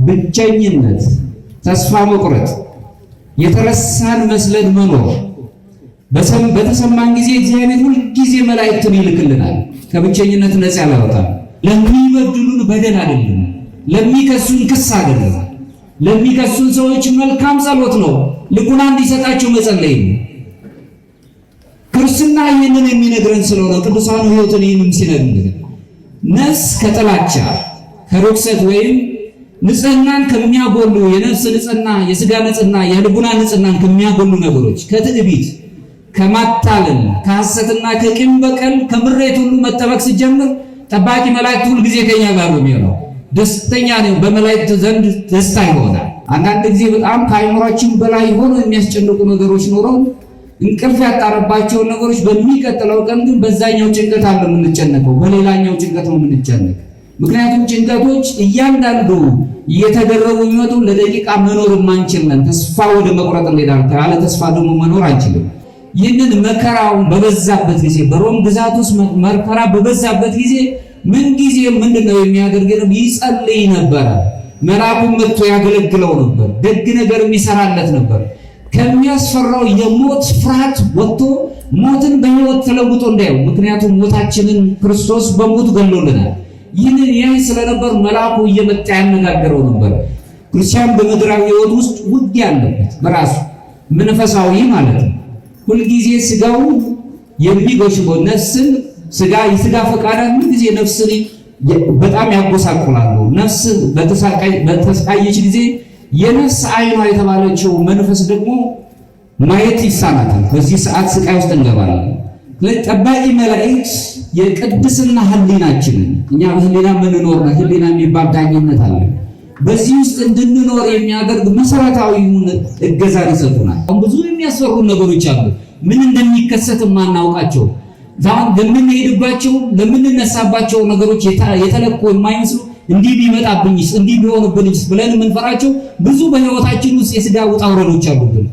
ብቸኝነት፣ ተስፋ መቁረጥ፣ የተረሳን መስለን መኖር በተሰማን ጊዜ እግዚአብሔር ሁል ጊዜ መላእክትን ይልክልናል። ከብቸኝነት ነፃ ያላወጣል። ለሚበድሉን በደል አይደለም፣ ለሚከሱን ክስ አይደለም። ለሚከሱን ሰዎች መልካም ጸሎት ነው፣ ልቡና እንዲሰጣቸው መጸለይ ነው። ክርስትና ይህንን የሚነግረን ስለሆነ ቅዱሳኑ ሕይወትን ይህንም ሲነግረን ነፍስ ከጥላቻ ከርኩሰት ወይም ንጽህናን ከሚያጎሉ የነፍስ ንጽህና፣ የሥጋ ንጽህና፣ የልቡና ንጽህናን ከሚያጎሉ ነገሮች ከትዕቢት፣ ከማታለል፣ ከሐሰትና ከቂም በቀል ከምሬት ሁሉ መጠበቅ ሲጀምር ጠባቂ መላእክት ሁሉ ጊዜ ከኛ ጋር ነው የሚሆነው። ደስተኛ ነው። በመላእክት ዘንድ ደስታ ይሆናል። አንዳንድ ጊዜ በጣም ከአይምሯችን በላይ ሆኖ የሚያስጨንቁ ነገሮች ኖረው እንቅልፍ ያጣረባቸው ነገሮች በሚቀጥለው ቀን ግን በዛኛው ጭንቀት አለ የምንጨነቀው፣ በሌላኛው ጭንቀት ነው የምንጨነቅ። ምክንያቱም ጭንቀቶች እያንዳንዱ እየተደረጉ የሚመጡ ለደቂቃ መኖር የማንችልን ተስፋ ወደ መቁረጥ እንሄዳለን። ያለ ተስፋ ደግሞ መኖር አንችልም። ይህንን መከራውን በበዛበት ጊዜ በሮም ግዛት ውስጥ መከራ በበዛበት ጊዜ ምን ጊዜ ምንድነው የሚያደርገው? ይጸልይ ነበር። መልአኩም መጥቶ ያገለግለው ነበር። ደግ ነገር የሚሰራለት ነበር። ከሚያስፈራው የሞት ፍርሃት ወጥቶ ሞትን በሕይወት ተለውጦ እንዳየው። ምክንያቱም ሞታችንን ክርስቶስ በሞት ገሎልናል። ይህንን ያይ ስለነበር መልአኩ እየመጣ ያነጋገረው ነበር። ክርስቲያን በምድራዊ ሕይወት ውስጥ ውጊያ አለበት በራሱ መንፈሳዊ ማለት ነው። ሁልጊዜ ስጋው የሚጎሽመው ነፍስን የስጋ ፈቃዳን ሁልጊዜ ነፍስን በጣም ያጎሳቁላሉ። ነፍስ በተሰቃየች ጊዜ የነፍስ አይኗ የተባለችው መንፈስ ደግሞ ማየት ይሳናታል። በዚህ ሰዓት ስቃይ ውስጥ እንገባለን። ጠባቂ መላእክት የቅድስና ህሊናችንን እኛ በህሊና የምንኖር ነው። ህሊና የሚባል ዳኝነት አለ። በዚህ ውስጥ እንድንኖር የሚያደርግ መሰረታዊ እገዛ ይሰጡናል። ብዙ የሚያስፈሩ ነገሮች አሉ፣ ምን እንደሚከሰት የማናውቃቸው ዛን ለምንሄድባቸው ለምንነሳባቸው ነገሮች የተለቁ የማይመስሉ እንዲህ ቢመጣብኝስ እንዲህ ቢሆንብኝስ ብለን የምንፈራቸው ብዙ በህይወታችን ውስጥ የሥጋ ውጣ ውረዶች አሉብን።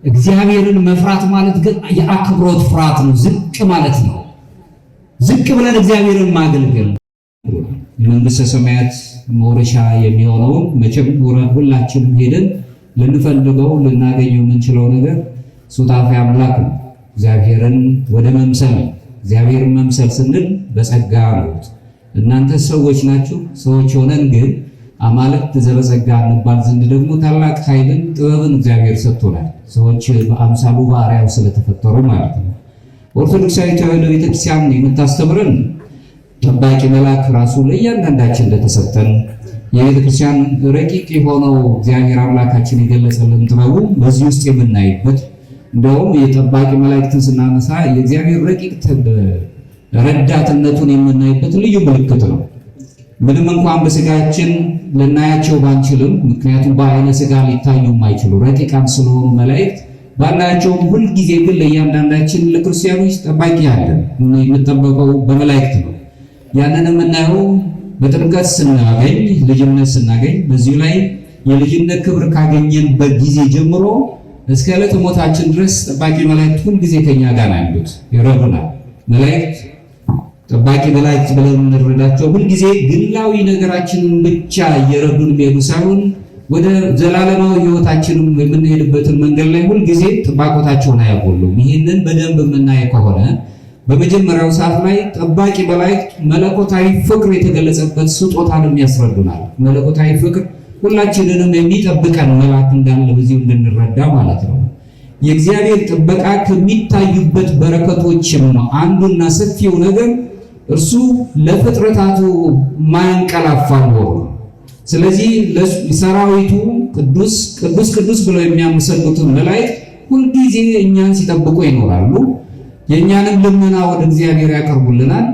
እግዚአብሔርን መፍራት ማለት ግን የአክብሮት ፍርሃት ነው፣ ዝቅ ማለት ነው። ዝቅ ብለን እግዚአብሔርን ማገልገል የመንግሥተ ሰማያት መውረሻ የሚሆነውን መቼም ሁላችንም ሄደን ልንፈልገው ልናገኘው የምንችለው ነገር ሱታፌ አምላክ ነው። እግዚአብሔርን ወደ መምሰል ነው። እግዚአብሔርን መምሰል ስንል በጸጋ ነው። እናንተ ሰዎች ናችሁ። ሰዎች ሆነን ግን አማልክት ዘበጸጋ እንባል ዘንድ ደግሞ ታላቅ ኃይልን ጥበብን እግዚአብሔር ሰጥቶናል። ሰዎች በአምሳሉ በአርአያው ስለተፈጠሩ ማለት ነው። ኦርቶዶክሳዊ ተዋሕዶ ቤተክርስቲያን የምታስተምረን ጠባቂ መልአክ ራሱ ለእያንዳንዳችን እንደተሰጠን የቤተክርስቲያን ረቂቅ የሆነው እግዚአብሔር አምላካችን የገለጸልን ጥበቡ በዚህ ውስጥ የምናይበት እንደውም የጠባቂ መላእክትን ስናነሳ የእግዚአብሔር ረቂቅ ረዳትነቱን የምናይበት ልዩ ምልክት ነው። ምንም እንኳን በስጋችን ልናያቸው ባንችልም፣ ምክንያቱም በአይነ ስጋ ሊታዩ የማይችሉ ረቂቃን ስለሆኑ መላእክት ባናያቸውም ሁልጊዜ ግን ለእያንዳንዳችን ለክርስቲያኖች ጠባቂ አለን። የምንጠበቀው በመላእክት ነው። ያንን የምናየው በጥምቀት ስናገኝ ልጅነት ስናገኝ፣ በዚሁ ላይ የልጅነት ክብር ካገኘንበት ጊዜ ጀምሮ እስከ ዕለተ ሞታችን ድረስ ጠባቂ መላእክት ሁልጊዜ ከኛ ጋር ያሉት ይረዱናል። መላእክት ጠባቂ መላእክት ብለን እንረዳቸው ሁልጊዜ ግላዊ ነገራችንን ብቻ እየረዱን የሚሄዱ ሳይሆን ወደ ዘላለማዊ ሕይወታችንም የምንሄድበትን መንገድ ላይ ሁልጊዜ ጥባቆታቸውን አያጎሉም። ይህንን በደንብ የምናየው ከሆነ በመጀመሪያው ሰዓት ላይ ጠባቂ መላእክት መለኮታዊ ፍቅር የተገለጸበት ስጦታንም ያስረዱናል። መለኮታዊ ፍቅር ሁላችንንም የሚጠብቀን መልአክ እንዳለ በዚሁ እንድንረዳ ማለት ነው። የእግዚአብሔር ጥበቃ ከሚታዩበት በረከቶችም አንዱና ሰፊው ነገር እርሱ ለፍጥረታቱ ማያንቀላፋ ነው። ስለዚህ ሰራዊቱ ቅዱስ ቅዱስ ቅዱስ ብለው የሚያመሰግኑትን መላእክት ሁልጊዜ እኛን ሲጠብቁ ይኖራሉ። የእኛንም ልመና ወደ እግዚአብሔር ያቀርቡልናል።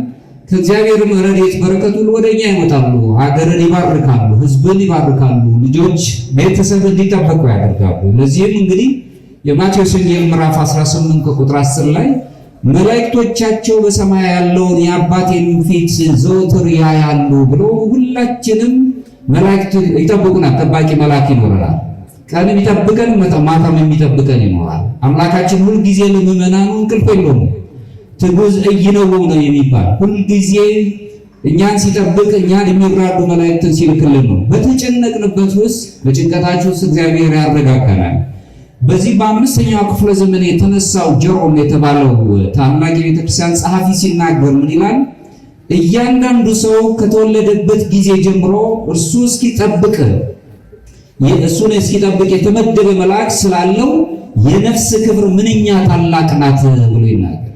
ከእግዚአብሔርም ረድኤት በረከቱ ወደኛ ይመጣሉ። ሀገርን ይባርካሉ፣ ሕዝብን ይባርካሉ፣ ልጆች ቤተሰብ እንዲጠበቁ ያደርጋሉ። ለዚህም እንግዲህ የማቴዎስ ወንጌል ምዕራፍ 18 ከቁጥር 10 ላይ መላእክቶቻቸው በሰማይ ያለውን የአባቴን ፊት ዘወትር ያያሉ ብሎ ሁላችንም መላእክት ይጠብቁናል። ጠባቂ መልአክ ይኖረናል። ቀንም ይጠብቀን፣ ማታም የሚጠብቀን ይኖራል። አምላካችን ሁልጊዜ ለምእመናኑ እንቅልፍ የለውም። ትጉዝ እይነው ነው የሚባል ሁልጊዜ እኛን ሲጠብቅ እኛን የሚራዱ መላእክትን ሲልክልን ነው። በተጨነቅንበት ውስጥ በጭንቀታችሁ ውስጥ እግዚአብሔር ያረጋጋናል። በዚህ በአምስተኛው ክፍለ ዘመን የተነሳው ጀሮም የተባለው ታላቅ የቤተክርስቲያን ጸሐፊ ሲናገር ምን ይላል? እያንዳንዱ ሰው ከተወለደበት ጊዜ ጀምሮ እሱን እስኪጠብቅ የተመደበ መልአክ ስላለው የነፍስ ክብር ምንኛ ታላቅ ናት ብሎ ይናገራል።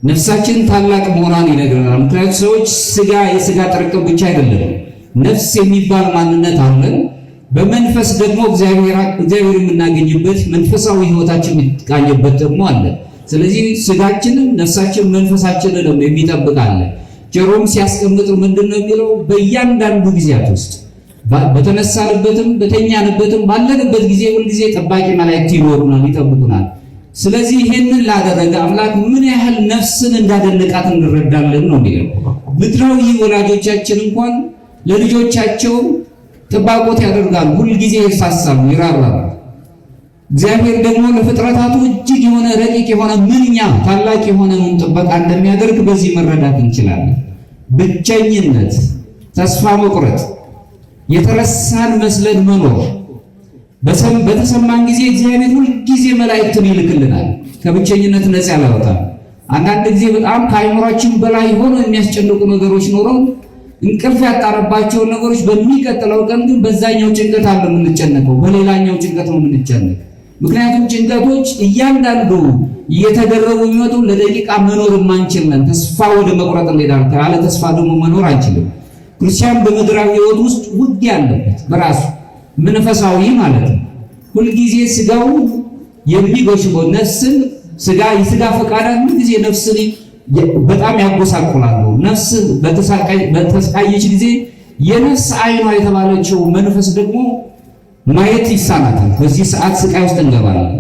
ነፍሳችን ታላቅ መሆኗን ይነግረናል። ምክንያቱም ሰዎች የስጋ ጥርቅም ብቻ አይደለም፣ ነፍስ የሚባል ማንነት አለን። በመንፈስ ደግሞ እግዚአብሔር የምናገኝበት መንፈሳዊ ሕይወታችን የሚቃኝበት ደግሞ አለ። ስለዚህ ስጋችንም ነፍሳችን መንፈሳችንን የሚጠብቅ አለ። ጀሮም ሲያስቀምጥ ምንድነው የሚለው? በእያንዳንዱ ጊዜያት ውስጥ በተነሳንበትም በተኛንበትም ባለንበት ጊዜ ሁልጊዜ ጠባቂ መላእክት ይኖሩናል፣ ይጠብቁናል። ስለዚህ ይሄንን ላደረገ አምላክ ምን ያህል ነፍስን እንዳደነቃት እንረዳለን ነው የሚለው። ምድራዊ ወላጆቻችን እንኳን ለልጆቻቸው ጥባቆት ያደርጋሉ፣ ሁልጊዜ ይሳሳሉ፣ ይራራሉ። እግዚአብሔር ደግሞ ለፍጥረታቱ እጅግ የሆነ ረቂቅ የሆነ ምንኛ ታላቅ የሆነውን ጥበቃ እንደሚያደርግ በዚህ መረዳት እንችላለን። ብቸኝነት፣ ተስፋ መቁረጥ፣ የተረሳን መስለን መኖር በተሰማን ጊዜ እግዚአብሔር ሁልጊዜ መላእክትን ይልክልናል፣ ከብቸኝነት ነፃ ያወጣል። አንዳንድ ጊዜ በጣም ከአይምሯችን በላይ ሆኖ የሚያስጨንቁ ነገሮች ኖረው እንቅልፍ ያጣረባቸውን ነገሮች በሚቀጥለው ቀን ግን በዛኛው ጭንቀት አለ የምንጨነቀው፣ በሌላኛው ጭንቀት ነው የምንጨነቅ። ምክንያቱም ጭንቀቶች እያንዳንዱ እየተደረጉ የሚመጡ ለደቂቃ መኖር የማንችልን ተስፋ ወደ መቁረጥ እንሄዳለን። ያለ ተስፋ ደግሞ መኖር አንችልም። ክርስቲያን በምድራዊ ሕይወት ውስጥ ውጊያ አለበት በራሱ መንፈሳዊ ማለት ነው። ሁልጊዜ ስጋው የሚጎሽመው ነፍስን የስጋ ፈቃዳን ሁልጊዜ ነፍስን በጣም ያጎሳቁላሉ። ነፍስ በተሰቃየች ጊዜ የነፍስ አይኗ የተባለችው መንፈስ ደግሞ ማየት ይሳናታል። በዚህ ሰዓት ስቃይ ውስጥ እንገባለን።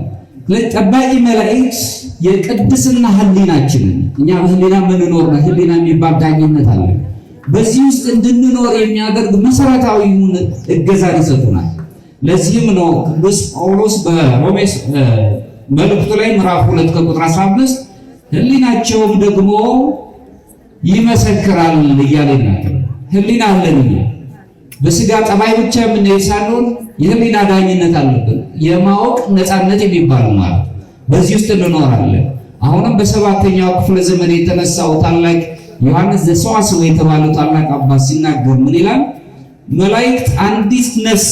ጠባቂ መላእክት የቅድስና ህሊናችንን እኛ በህሊና የምንኖር ነው። ህሊና የሚባል ዳኝነት አለ። በዚህ ውስጥ እንድንኖር የሚያደርግ መሰረታዊውን እገዛ ይሰጡናል። ለዚህም ነው ቅዱስ ጳውሎስ በሮሜ መልእክቱ ላይ ምዕራፍ 2 ከቁጥር 15 ህሊናቸውም ደግሞ ይመሰክራል እያለ ይናገራል። ህሊና አለን። በስጋ ጠባይ ብቻ የምንሄድ ሳይሆን የህሊና ዳኝነት አለብን። የማወቅ ነፃነት የሚባል ማለት በዚህ ውስጥ እንኖራለን። አሁንም በሰባተኛው ክፍለ ዘመን የተነሳው ታላቅ ዮሐንስ ዘሰዋስው የተባለው ታላቅ አባት ሲናገር ምን ይላል? መላእክት አንዲት ነፍስ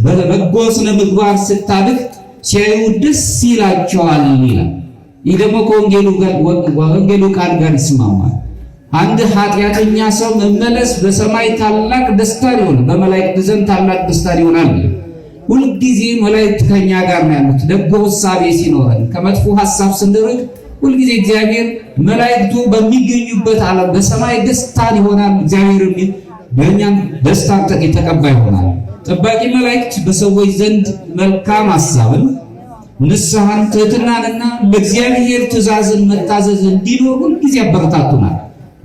በበጎ ስነ ምግባር ስታድግ ሲያዩ ደስ ይላቸዋል ይላል። ይህ ደግሞ ከወንጌሉ ቃል ጋር ይስማማል። አንድ ኃጢአተኛ ሰው መመለስ በሰማይ ታላቅ ደስታ ይሆናል፣ በመላእክት ዘንድ ታላቅ ደስታ ይሆናል። ሁልጊዜ መላእክት ከኛ ጋር ነው ያሉት። ደጎ ሐሳብ ሲኖረን ከመጥፎ ሐሳብ ስንርቅ ሁልጊዜ እግዚአብሔር መላእክቱ በሚገኙበት ዓለም በሰማይ ደስታ ይሆናል። እግዚአብሔር በእኛም ደስታ ተቀባይ ይሆናል። ጠባቂ መላእክት በሰዎች ዘንድ መልካም ሐሳብን፣ ንስሐን፣ ትህትናንና ለእግዚአብሔር ትእዛዝን መታዘዝ እንዲኖር ሁልጊዜ ያበረታቱናል።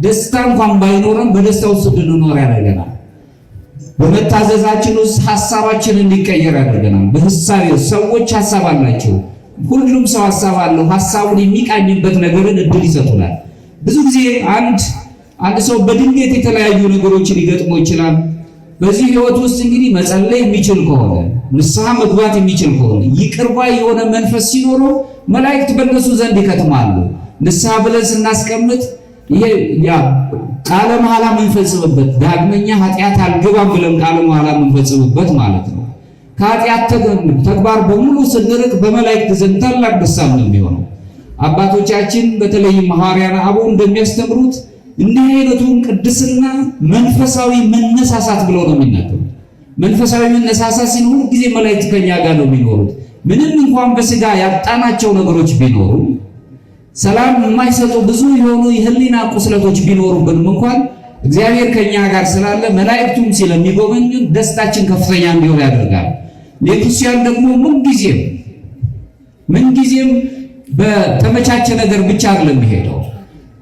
ደስታ እንኳን ባይኖረን በደስታ ውስጥ እንድንኖር ያደርገናል። በመታዘዛችን ውስጥ ሐሳባችን እንዲቀየር ያደርገናል። በሐሳብ ሰዎች ሐሳብ አላቸው። ሁሉም ሰው ሐሳብ አለው። ሐሳቡን የሚቃኝበት ነገርን እድል ይሰጡናል። ብዙ ጊዜ አንድ ሰው በድንገት የተለያዩ ነገሮችን ሊገጥመው ይችላል። በዚህ ህይወት ውስጥ እንግዲህ መጸለይ የሚችል ከሆነ ንስሐ መግባት የሚችል ከሆነ ይቅር ባይ የሆነ መንፈስ ሲኖረው መላእክት በእነሱ ዘንድ ይከትማሉ። ንስሐ ብለን ስናስቀምጥ ይሄ ቃለ መሐላ የምንፈጽምበት ዳግመኛ ኃጢአት አልገባም ብለን ቃለ መሐላ የምንፈጽምበት ማለት ነው። ከኃጢአት ተግባር በሙሉ ስንርቅ በመላእክት ዘንድ ታላቅ ደስታ ነው የሚሆነው። አባቶቻችን በተለይም ሐዋርያት አበው እንደሚያስተምሩት እንዲህ አይነቱን ቅድስና መንፈሳዊ መነሳሳት ብለው ነው የሚናገሩት። መንፈሳዊ መነሳሳት ሲኖር ጊዜ መላእክት ከኛ ጋር ነው የሚኖሩት። ምንም እንኳን በስጋ ያጣናቸው ነገሮች ቢኖሩ ሰላም የማይሰጡ ብዙ የሆኑ የህሊና ቁስለቶች ቢኖሩብንም እንኳን እግዚአብሔር ከኛ ጋር ስላለ መላእክቱም ስለሚጎበኙ ደስታችን ከፍተኛ እንዲሆን ያደርጋል። ለክርስቲያን ደግሞ ምንጊዜም በተመቻቸ ነገር ብቻ አይደለም የሚሄደው።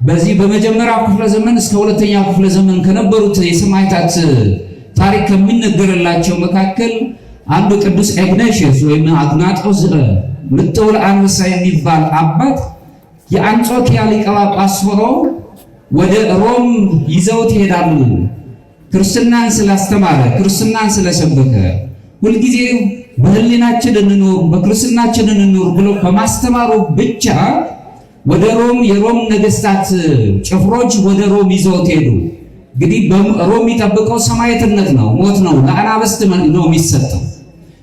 በዚህ በመጀመሪያው ክፍለ ዘመን እስከ ሁለተኛው ክፍለ ዘመን ከነበሩት የሰማዕታት ታሪክ ከሚነገርላቸው መካከል አንዱ ቅዱስ ኢግናቲዮስ ወይም አግናጦስ ምጥውል አንበሳ የሚባል አባት የአንጾኪያ ሊቀ ጳጳስ ሆኖ ወደ ሮም ይዘውት ይሄዳሉ። ክርስትናን ስላስተማረ፣ ክርስትናን ስለሰበከ፣ ሁልጊዜ በህሊናችን እንኖር፣ በክርስትናችን እንኖር ብሎ በማስተማሩ ብቻ ወደ ሮም የሮም ነገስታት ጭፍሮች ወደ ሮም ይዘውት ሄዱ። እንግዲህ በሮም የሚጠብቀው ሰማዕትነት ነው፣ ሞት ነው፣ ለአናብስት ነው የሚሰጠው።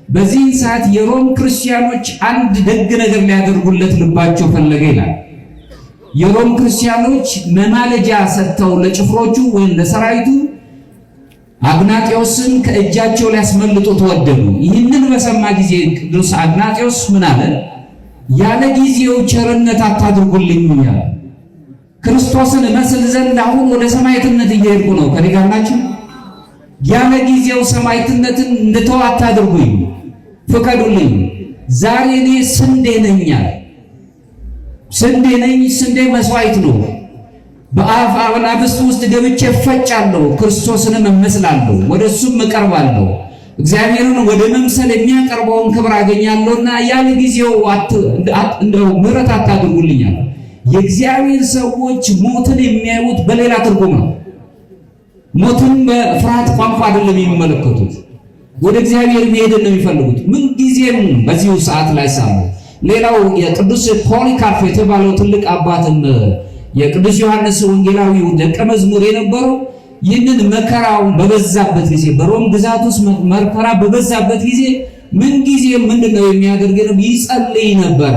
በዚህ ሰዓት የሮም ክርስቲያኖች አንድ ደግ ነገር ሊያደርጉለት ልባቸው ፈለገ ይላል። የሮም ክርስቲያኖች መማለጃ ሰጥተው ለጭፍሮቹ ወይም ለሰራዊቱ አግናጤዎስን ከእጃቸው ሊያስመልጡ ተወደዱ። ይህንን በሰማ ጊዜ ቅዱስ አግናጤዎስ ምን አለ? ያለ ጊዜው ቸርነት አታድርጉልኝ ያለ ክርስቶስን መስል ዘንድ አሁን ወደ ሰማዕትነት እየሄድኩ ነው። ከኔ ጋር ናችሁ? ያለ ጊዜው ሰማዕትነትን እንድተው አታድርጉኝ፣ ፍቀዱልኝ። ዛሬ እኔ ስንዴ ነኝ አለ። ስንዴ ነኝ። ስንዴ መስዋዕት ነው። በአናብስት ውስጥ ገብቼ ፈጫለሁ፣ ክርስቶስንም እመስላለሁ፣ ወደሱም እቀርባለሁ። እግዚአብሔርን ወደ መምሰል የሚያቀርበውን ክብር አገኛለሁና ያለ ጊዜው እንደው ምሕረት አታድርጉልኛል። የእግዚአብሔር ሰዎች ሞትን የሚያዩት በሌላ ትርጉም ነው። ሞትን በፍርሃት ቋንቋ አይደለም የሚመለከቱት፣ ወደ እግዚአብሔር መሄድን ነው የሚፈልጉት። ምን ጊዜም በዚሁ ሰዓት ላይ ሳሉ ሌላው የቅዱስ ፖሊካርፕ የተባለው ትልቅ አባትም የቅዱስ ዮሐንስ ወንጌላዊው ደቀ መዝሙር የነበረው ይህንን መከራው በበዛበት ጊዜ በሮም ግዛት ውስጥ መከራ በበዛበት ጊዜ ምን ጊዜ ምንድነው የሚያደርገው? ይጸልይ ነበር።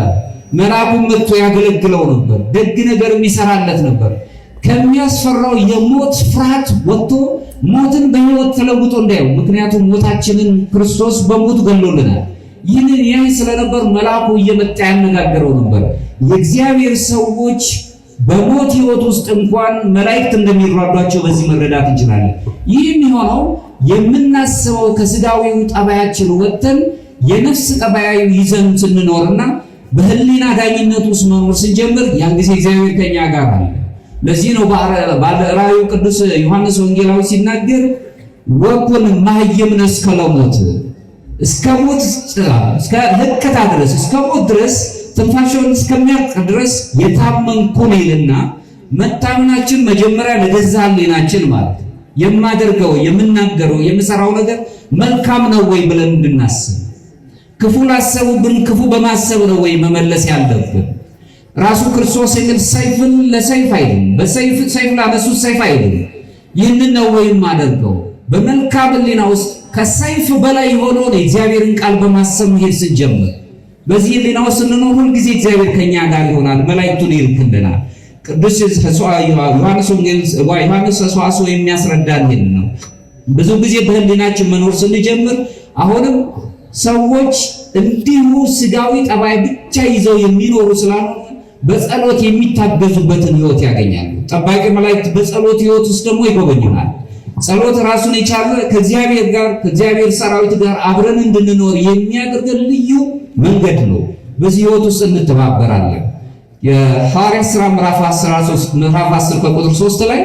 መልአኩም መጥቶ ያገለግለው ነበር። ደግ ነገር የሚሰራለት ነበር። ከሚያስፈራው የሞት ፍርሃት ወጥቶ ሞትን በሕይወት ተለውጦ እንዳየው፣ ምክንያቱም ሞታችንን ክርስቶስ በሞት ገሎልናል። ይህንን ያይ ስለነበር መልአኩ እየመጣ ያነጋገረው ነበር። የእግዚአብሔር ሰዎች በሞት ሕይወት ውስጥ እንኳን መላእክት እንደሚራዷቸው በዚህ መረዳት እንችላለን። ይህ የሚሆነው የምናስበው ከስጋዊው ጠባያችን ወጥተን የነፍስ ጠባያዊ ይዘን ስንኖርና በህሊና ዳኝነት ውስጥ መኖር ስንጀምር ያን ጊዜ እግዚአብሔር ከኛ ጋር አለ። ለዚህ ነው ባለራእዩ ቅዱስ ዮሐንስ ወንጌላዊ ሲናገር ወኩን ማህየምነ እስከ ለሞት፣ እስከ ሞት እስከ ህከታ ድረስ እስከ ሞት ድረስ ትንፋሽን እስከሚያልቅ ድረስ የታመንኩ ነኝና፣ መታመናችን መጀመሪያ ለገዛ ህሊናችን ማለት የማደርገው የምናገረው የምሰራው ነገር መልካም ነው ወይ ብለን እንድናስብ፣ ክፉ ላሰቡብን ክፉ በማሰብ ነው ወይ መመለስ ያለብን። ራሱ ክርስቶስ የሚል ሰይፍን ለሰይፍ አይደለም፣ በሰይፍ ላነሱት ሰይፍ አይደለም። ይህንን ነው ወይ የማደርገው በመልካም ህሊና ውስጥ ከሰይፍ በላይ የሆነውን የእግዚአብሔርን ቃል በማሰብ መሄድ ስንጀምር፣ በዚህ ህሊና ውስጥ ስንኖር ሁልጊዜ እግዚአብሔር ከኛ ጋር ይሆናል፣ መላእክቱን ይልክልናል። ቅዱስ ዮሐንስ ሰዋስው የሚያስረዳን ይህን ነው። ብዙ ጊዜ በህሊናችን መኖር ስንጀምር አሁንም ሰዎች እንዲሁ ስጋዊ ጠባይ ብቻ ይዘው የሚኖሩ ስላልሆነ በጸሎት የሚታገዙበትን ህይወት ያገኛሉ። ጠባቂ መላእክት በጸሎት ህይወት ውስጥ ደግሞ ይጎበኙናል። ጸሎት ራሱን የቻለ ከእግዚአብሔር ጋር ከእግዚአብሔር ሰራዊት ጋር አብረን እንድንኖር የሚያደርገን ልዩ መንገድ ነው። በዚህ ህይወት ውስጥ እንተባበራለን። የሐዋርያት ሥራ ምዕራፍ 10 ከቁጥር 3 ላይ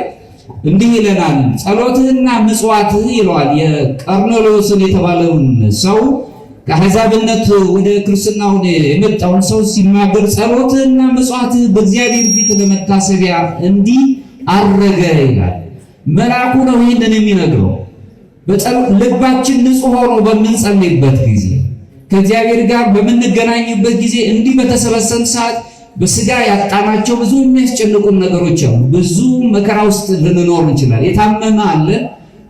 እንዲህ ይለናል። ጸሎትህና ምጽዋትህ ይለዋል። የቀርኔሌዎስን የተባለውን ሰው ከአሕዛብነት ወደ ክርስትናው የመጣውን ሰው ሲናገር ጸሎትህና ምጽዋትህ በእግዚአብሔር ፊት ለመታሰቢያ እንዲህ አረገ ይላል። መልአኩ ነው ይህንን የሚነግረው። ልባችን ንጹሕ ሆኖ በምንጸልይበት ጊዜ ከእግዚአብሔር ጋር በምንገናኝበት ጊዜ እንዲህ በተሰበሰብን ሰዓት በስጋ ያጣናቸው ብዙ የሚያስጨንቁን ነገሮች አሉ። ብዙ መከራ ውስጥ ልንኖር እንችላለን። የታመመ አለ፣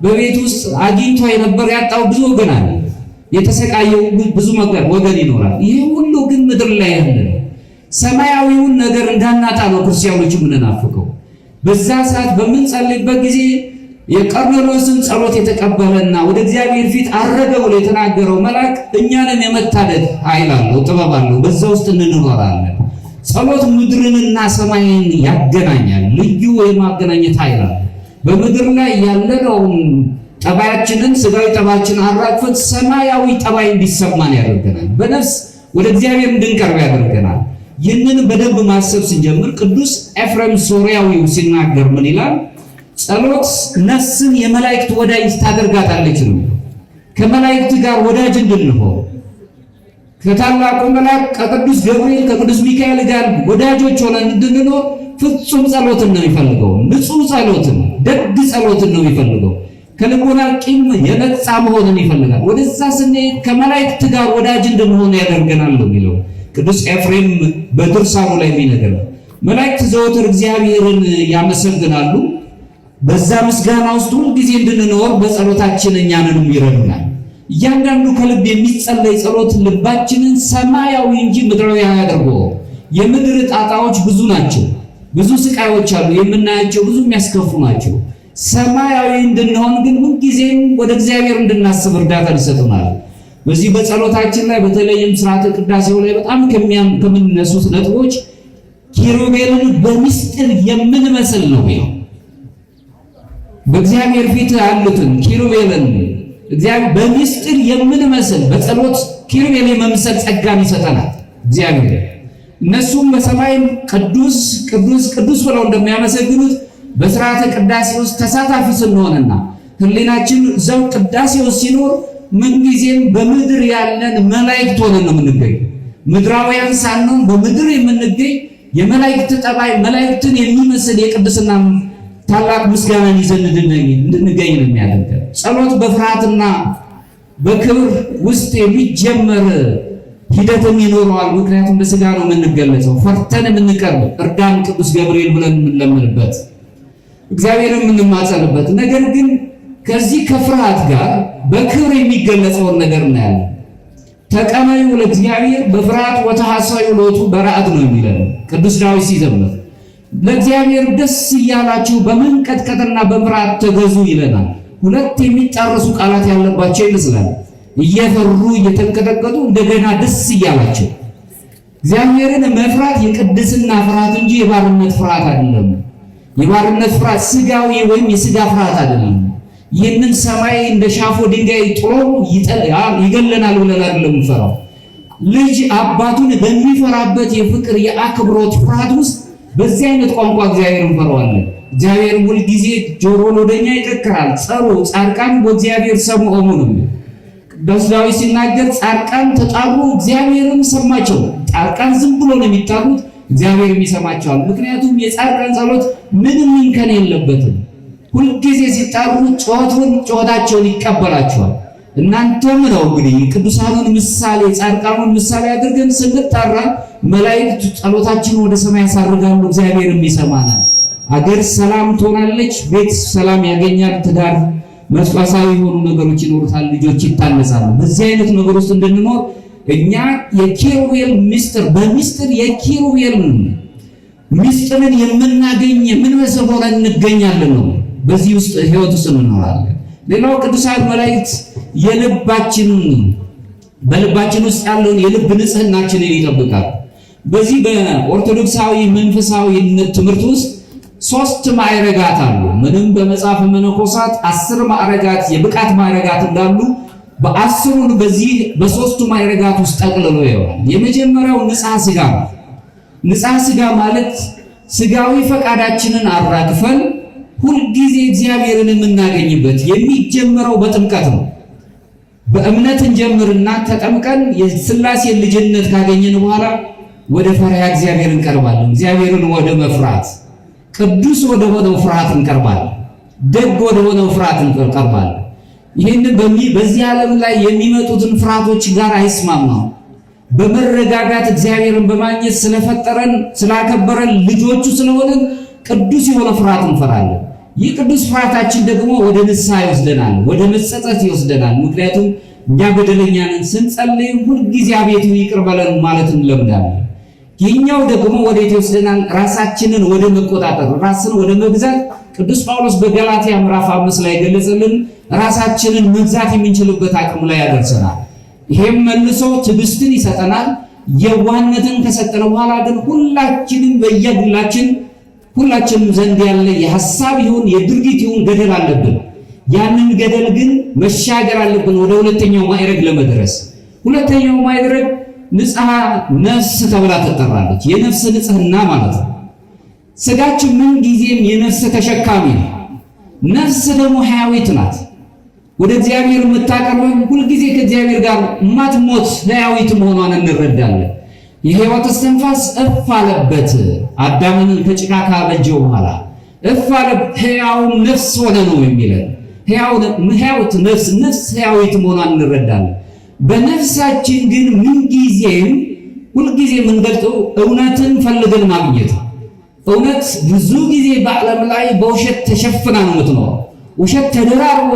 በቤት ውስጥ አግኝቶ የነበር ያጣው ብዙ ወገን አለ፣ የተሰቃየው ብዙ ወገን ይኖራል። ይህ ሁሉ ግን ምድር ላይ ያለ ሰማያዊውን ነገር እንዳናጣ ነው ክርስቲያኖች የምንናፍቀው። በዛ ሰዓት በምንጸልይበት ጊዜ የቀርኔሌዎስን ጸሎት የተቀበለና ወደ እግዚአብሔር ፊት አረገ ብሎ የተናገረው መልአክ እኛንም የመታደግ ኃይል አለው፣ ጥበብ አለው። በዛ ውስጥ እንኖራለን። ጸሎት ምድርንና ሰማይን ያገናኛል። ልዩ የማገናኘት ኃይል አለ። በምድር ላይ ያለነውን ጠባያችንን ስጋዊ ጠባያችንን አራግፈን ሰማያዊ ጠባይ እንዲሰማን ያደርገናል። በነፍስ ወደ እግዚአብሔር እንድንቀርብ ያደርገናል። ይህንን በደንብ ማሰብ ስንጀምር ቅዱስ ኤፍሬም ሶርያዊው ሲናገር ምን ይላል? ጸሎት ነፍስን የመላእክት ወዳጅ ታደርጋታለች ነው። ከመላእክት ጋር ወዳጅ እንድንሆን ከታላቁ መልአክ ከቅዱስ ገብርኤል ከቅዱስ ሚካኤል ጋር ወዳጆች ሆነን እንድንኖር ፍጹም ጸሎትን ነው የሚፈልገው። ንጹህ ጸሎትን፣ ደግ ጸሎትን ነው የሚፈልገው። ከልቦና ቂም የነጻ መሆንን ይፈልጋል። ወደዛ ስንሄድ ከመላእክት ጋር ወዳጅ እንድንሆን ያደርገናል ነው የሚለው ቅዱስ ኤፍሬም በድርሳኑ ላይ የሚነግረን። መላእክት ዘወትር እግዚአብሔርን ያመሰግናሉ። በዛ ምስጋና ውስጥ ሁል ጊዜ እንድንኖር በጸሎታችን እኛንም ይረዱናል። እያንዳንዱ ከልብ የሚጸለይ ጸሎት ልባችንን ሰማያዊ እንጂ ምድራዊ አያደርገውም። የምድር ጣጣዎች ብዙ ናቸው፣ ብዙ ስቃዮች አሉ፣ የምናያቸው ብዙ የሚያስከፉ ናቸው። ሰማያዊ እንድንሆን ግን ሁልጊዜም ወደ እግዚአብሔር እንድናስብ እርዳታ ይሰጡናል። በዚህ በጸሎታችን ላይ በተለይም ሥርዓተ ቅዳሴው ላይ በጣም ከሚነሱት ነጥቦች ኪሩቤልን በምስጢር የምንመስል ነው ይኸው በእግዚአብሔር ፊት ያሉትን ኪሩቤልን እግዚአብሔር በምስጢር የምንመስል በጸሎት ኪሩቤል የመምሰል ጸጋን ይሰጠናል እግዚአብሔር። እነሱም በሰማይም ቅዱስ ቅዱስ ቅዱስ ብለው እንደሚያመሰግኑት በሥርዓተ ቅዳሴ ውስጥ ተሳታፊ ስንሆንና ሕሊናችን እዛው ቅዳሴ ውስጥ ሲኖር ምንጊዜም በምድር ያለን መላእክት ሆነን ነው የምንገኝ። ምድራውያን ሳንሆን በምድር የምንገኝ የመላእክት ጠባይ መላእክትን የሚመስል የቅድስና ታላቅ ምስጋናን ይዘን እንድንገኝ ነው የሚያደርገን። ጸሎት በፍርሃትና በክብር ውስጥ የሚጀመር ሂደትም ይኖረዋል። ምክንያቱም በሥጋ ነው የምንገለጸው። ፈርተን የምንቀርብ እርዳን ቅዱስ ገብርኤል ብለን የምንለምንበት እግዚአብሔርን የምንማጸንበት። ነገር ግን ከዚህ ከፍርሃት ጋር በክብር የሚገለጸውን ነገር እናያለን። ተቀመዩ ለእግዚአብሔር በፍርሃት ወተሐሰዩ ሎቱ በረአድ ነው የሚለን ቅዱስ ዳዊት ሲዘምር። ለእግዚአብሔር ደስ እያላችሁ በመንቀጥቀጥና በፍርሃት ተገዙ ይለናል። ሁለት የሚጣረሱ ቃላት ያለባቸው ይመስላል። እየፈሩ እየተንቀጠቀጡ እንደገና ደስ እያላቸው። እግዚአብሔርን መፍራት የቅድስና ፍርሃት እንጂ የባርነት ፍርሃት አይደለም። የባርነት ፍርሃት ስጋዊ ወይም የስጋ ፍርሃት አይደለም። ይህንን ሰማይ እንደ ሻፎ ድንጋይ ጥሎ ይገለናል ብለን አይደለም የምንፈራው። ልጅ አባቱን በሚፈራበት የፍቅር የአክብሮት ፍርሃት ውስጥ በዚህ አይነት ቋንቋ እግዚአብሔርን እንፈራዋለን። እግዚአብሔር ሁል ጊዜ ጆሮን ወደኛ ይቀክራል። ጸሩ ጻድቃን በእግዚአብሔር ሰምዖሙ ነው። ቅዱስ ዳዊት ሲናገር ጻድቃን ተጣሩ እግዚአብሔርም ሰማቸው። ጻድቃን ዝም ብሎ ነው የሚጣሩት፣ እግዚአብሔርም ይሰማቸዋል። ምክንያቱም የጻድቃን ጸሎት ምንም እንከን የለበትም። ሁልጊዜ ሲጣሩ ጩኸታቸውን ይቀበላቸዋል። እናንተም ነው እንግዲህ ቅዱሳኑን ምሳሌ ጻድቃኑን ምሳሌ አድርገን ስንጣራ መላእክት ጸሎታችንን ወደ ሰማይ ያሳርጋሉ፣ እግዚአብሔርም ይሰማናል። አገር ሰላም ትሆናለች፣ ቤት ሰላም ያገኛል፣ ትዳር መስዋዕታዊ የሆኑ ነገሮች ይኖሩታል፣ ልጆች ይታነጻሉ። በዚህ አይነት ነገር ውስጥ እንድንኖር እኛ የኪሩቤል ምስጢር በምስጢር የኪሩቤል ምስጢርን የምናገኝ የምንመስል ሆነን እንገኛለን ነው። በዚህ ውስጥ ህይወት ውስጥ እንኖራለን። ሌላው ቅዱሳን መላእክት በልባችን ውስጥ ያለውን የልብ ንጽህናችንን ይጠብቃል። በዚህ በኦርቶዶክሳዊ መንፈሳዊነት ትምህርት ውስጥ 3 ማዕረጋት አሉ። ምንም በመጽሐፈ መነኮሳት 10 ማዕረጋት የብቃት ማዕረጋት እንዳሉ በ10ሩ በዚህ በ3ቱ ማዕረጋት ውስጥ ጠቅልሎ ይሆናል። የመጀመሪያው ንጽሐ ሥጋ ነው። ንጽሐ ሥጋ ማለት ሥጋዊ ፈቃዳችንን አራግፈን ሁልጊዜ እግዚአብሔርን የምናገኝበት የሚጀምረው በጥምቀት ነው። በእምነት እንጀምርና ተጠምቀን የሥላሴ ልጅነት ካገኘን በኋላ ወደ ፈሪሃ እግዚአብሔር እንቀርባለን። እግዚአብሔርን ወደ መፍራት ቅዱስ ወደ ሆነው ፍርሃት እንቀርባለን። ደግ ወደ ሆነው ፍርሃት እንቀርባለን። ይህንን በዚህ ዓለም ላይ የሚመጡትን ፍርሃቶች ጋር አይስማማም። በመረጋጋት እግዚአብሔርን በማግኘት ስለፈጠረን ስላከበረን ልጆቹ ስለሆነን ቅዱስ የሆነ ፍርሃት እንፈራለን። ይህ ቅዱስ ፍርሃታችን ደግሞ ወደ ንስሐ ይወስደናል፣ ወደ መጸጸት ይወስደናል። ምክንያቱም እኛ በደለኛ ነን። ስንጸልይ ሁልጊዜ አቤቱ ይቅር በለን ማለት እንለምዳለን። ይህኛው ደግሞ ወዴት ይወስደናል? ራሳችንን ወደ መቆጣጠር፣ ራስን ወደ መግዛት። ቅዱስ ጳውሎስ በገላትያ ምዕራፍ 5 ላይ ገለጸልን። ራሳችንን መግዛት የምንችልበት አቅም ላይ ያደርሰናል። ይሄም መልሶ ትዕግስትን ይሰጠናል። የዋህነትን ከሰጠን በኋላ ግን ሁላችንም በየግላችን ሁላችንም ዘንድ ያለ የሐሳብ ይሁን የድርጊት ይሁን ገደል አለብን። ያንን ገደል ግን መሻገር አለብን ወደ ሁለተኛው ማዕረግ ለመድረስ። ሁለተኛው ማዕረግ ንጽሐ ነፍስ ተብላ ትጠራለች። የነፍስ ንጽህና ማለት ነው። ስጋችን ምን ጊዜም የነፍስ ተሸካሚ ነው። ነፍስ ደግሞ ሕያዊት ናት። ወደ እግዚአብሔር የምታቀርበን ሁልጊዜ ከእግዚአብሔር ጋር ማትሞት ሕያዊት መሆኗን እንረዳለን። የሕይወት እስትንፋስ እፍ አለበት። አዳምን ከጭቃ ካበጀው በኋላ እፍ አለ፣ ሕያው ነፍስ ሆነ ነው የሚለን። ሕያውት ነፍስ ሕያዊት መሆኗን እንረዳለን። በነፍሳችን ግን ምንጊዜም ሁልጊዜ የምንገልጠው እውነትን ፈልገን ማግኘት። እውነት ብዙ ጊዜ በዓለም ላይ በውሸት ተሸፍና ነው የምትኖረው። ውሸት ተደራርቦ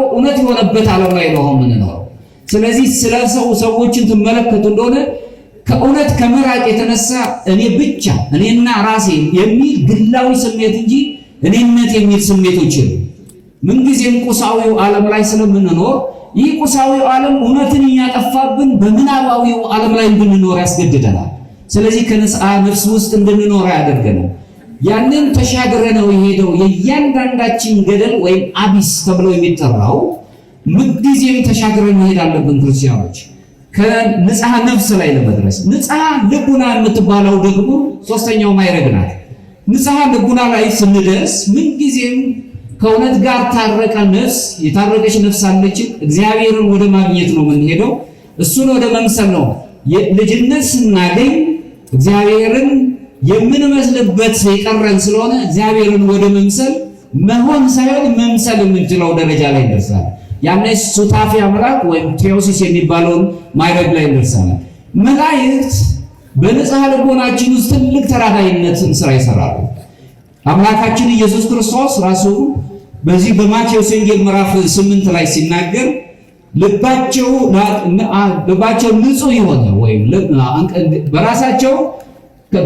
እውነት የሆነበት ዓለም ላይ ነው የምንኖረው። ስለዚህ ስለ ሰዎችን ትመለከቱ እንደሆነ ከእውነት ከመራቅ የተነሳ እኔ ብቻ እኔና ራሴ የሚል ግላዊ ስሜት እንጂ እኔነት የሚል ስሜቶች የሉ። ምንጊዜም ቁሳዊው ዓለም ላይ ስለምንኖር ይህ ቁሳዊው ዓለም እውነትን እያጠፋብን በምናባዊው ዓለም ላይ እንድንኖር ያስገድደናል። ስለዚህ ከንስሐ ነፍስ ውስጥ እንድንኖር ያደርገናል። ያንን ተሻግረነው የሄደው የእያንዳንዳችን ገደል ወይም አቢስ ተብሎ የሚጠራው ምንጊዜም ተሻግረን መሄድ አለብን ክርስቲያኖች ከንጽሐ ነፍስ ላይ ለመድረስ። ንጽሐ ልቡና የምትባለው ደግሞ ሶስተኛው ማዕረግ ናት። ንጽሐ ልቡና ላይ ስንደርስ ምንጊዜም ከእውነት ጋር ታረቀ ነፍስ የታረቀች ነፍስ አለች። እግዚአብሔርን ወደ ማግኘት ነው የምንሄደው። እሱን ወደ መምሰል ነው። ልጅነት ስናገኝ እግዚአብሔርን የምንመስልበት የቀረን ስለሆነ እግዚአብሔርን ወደ መምሰል መሆን ሳይሆን መምሰል የምንችለው ደረጃ ላይ እንደርሳለን። ያኔ ሱታፊ አምላክ ወይም ቴዎሲስ የሚባለውን ማዕረግ ላይ እንደርሳለን። መላእክት በንጽሐ ልቦናችን ውስጥ ትልቅ ተራዳኢነትን ስራ ይሰራሉ። አምላካችን ኢየሱስ ክርስቶስ ራሱ በዚህ በማቴዎስ ወንጌል ምዕራፍ 8 ላይ ሲናገር ልባቸው ንጹህ የሆነ ወይም በራሳቸው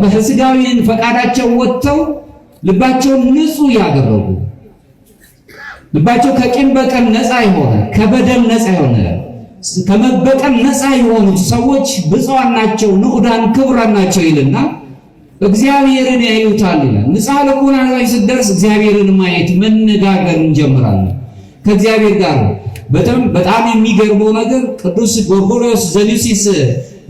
በስጋዊ ፈቃዳቸው ወጥተው ልባቸውን ንጹህ ያደረጉ ልባቸው ከቂም በቀል ነፃ የሆነ ከበደል ነፃ የሆነ ከመበቀል ነፃ የሆኑ ሰዎች ብፁዓን ናቸው፣ ንዑዳን ክቡራን ናቸው ይልና እግዚአብሔርን ያዩታል ይላል። ንጽሐ ልቡና ላይ ስትደርስ እግዚአብሔርን ማየት መነጋገር እንጀምራለን ከእግዚአብሔር ጋር። በጣም የሚገርመው ነገር ቅዱስ ጎርጎርዮስ ዘኒሲስ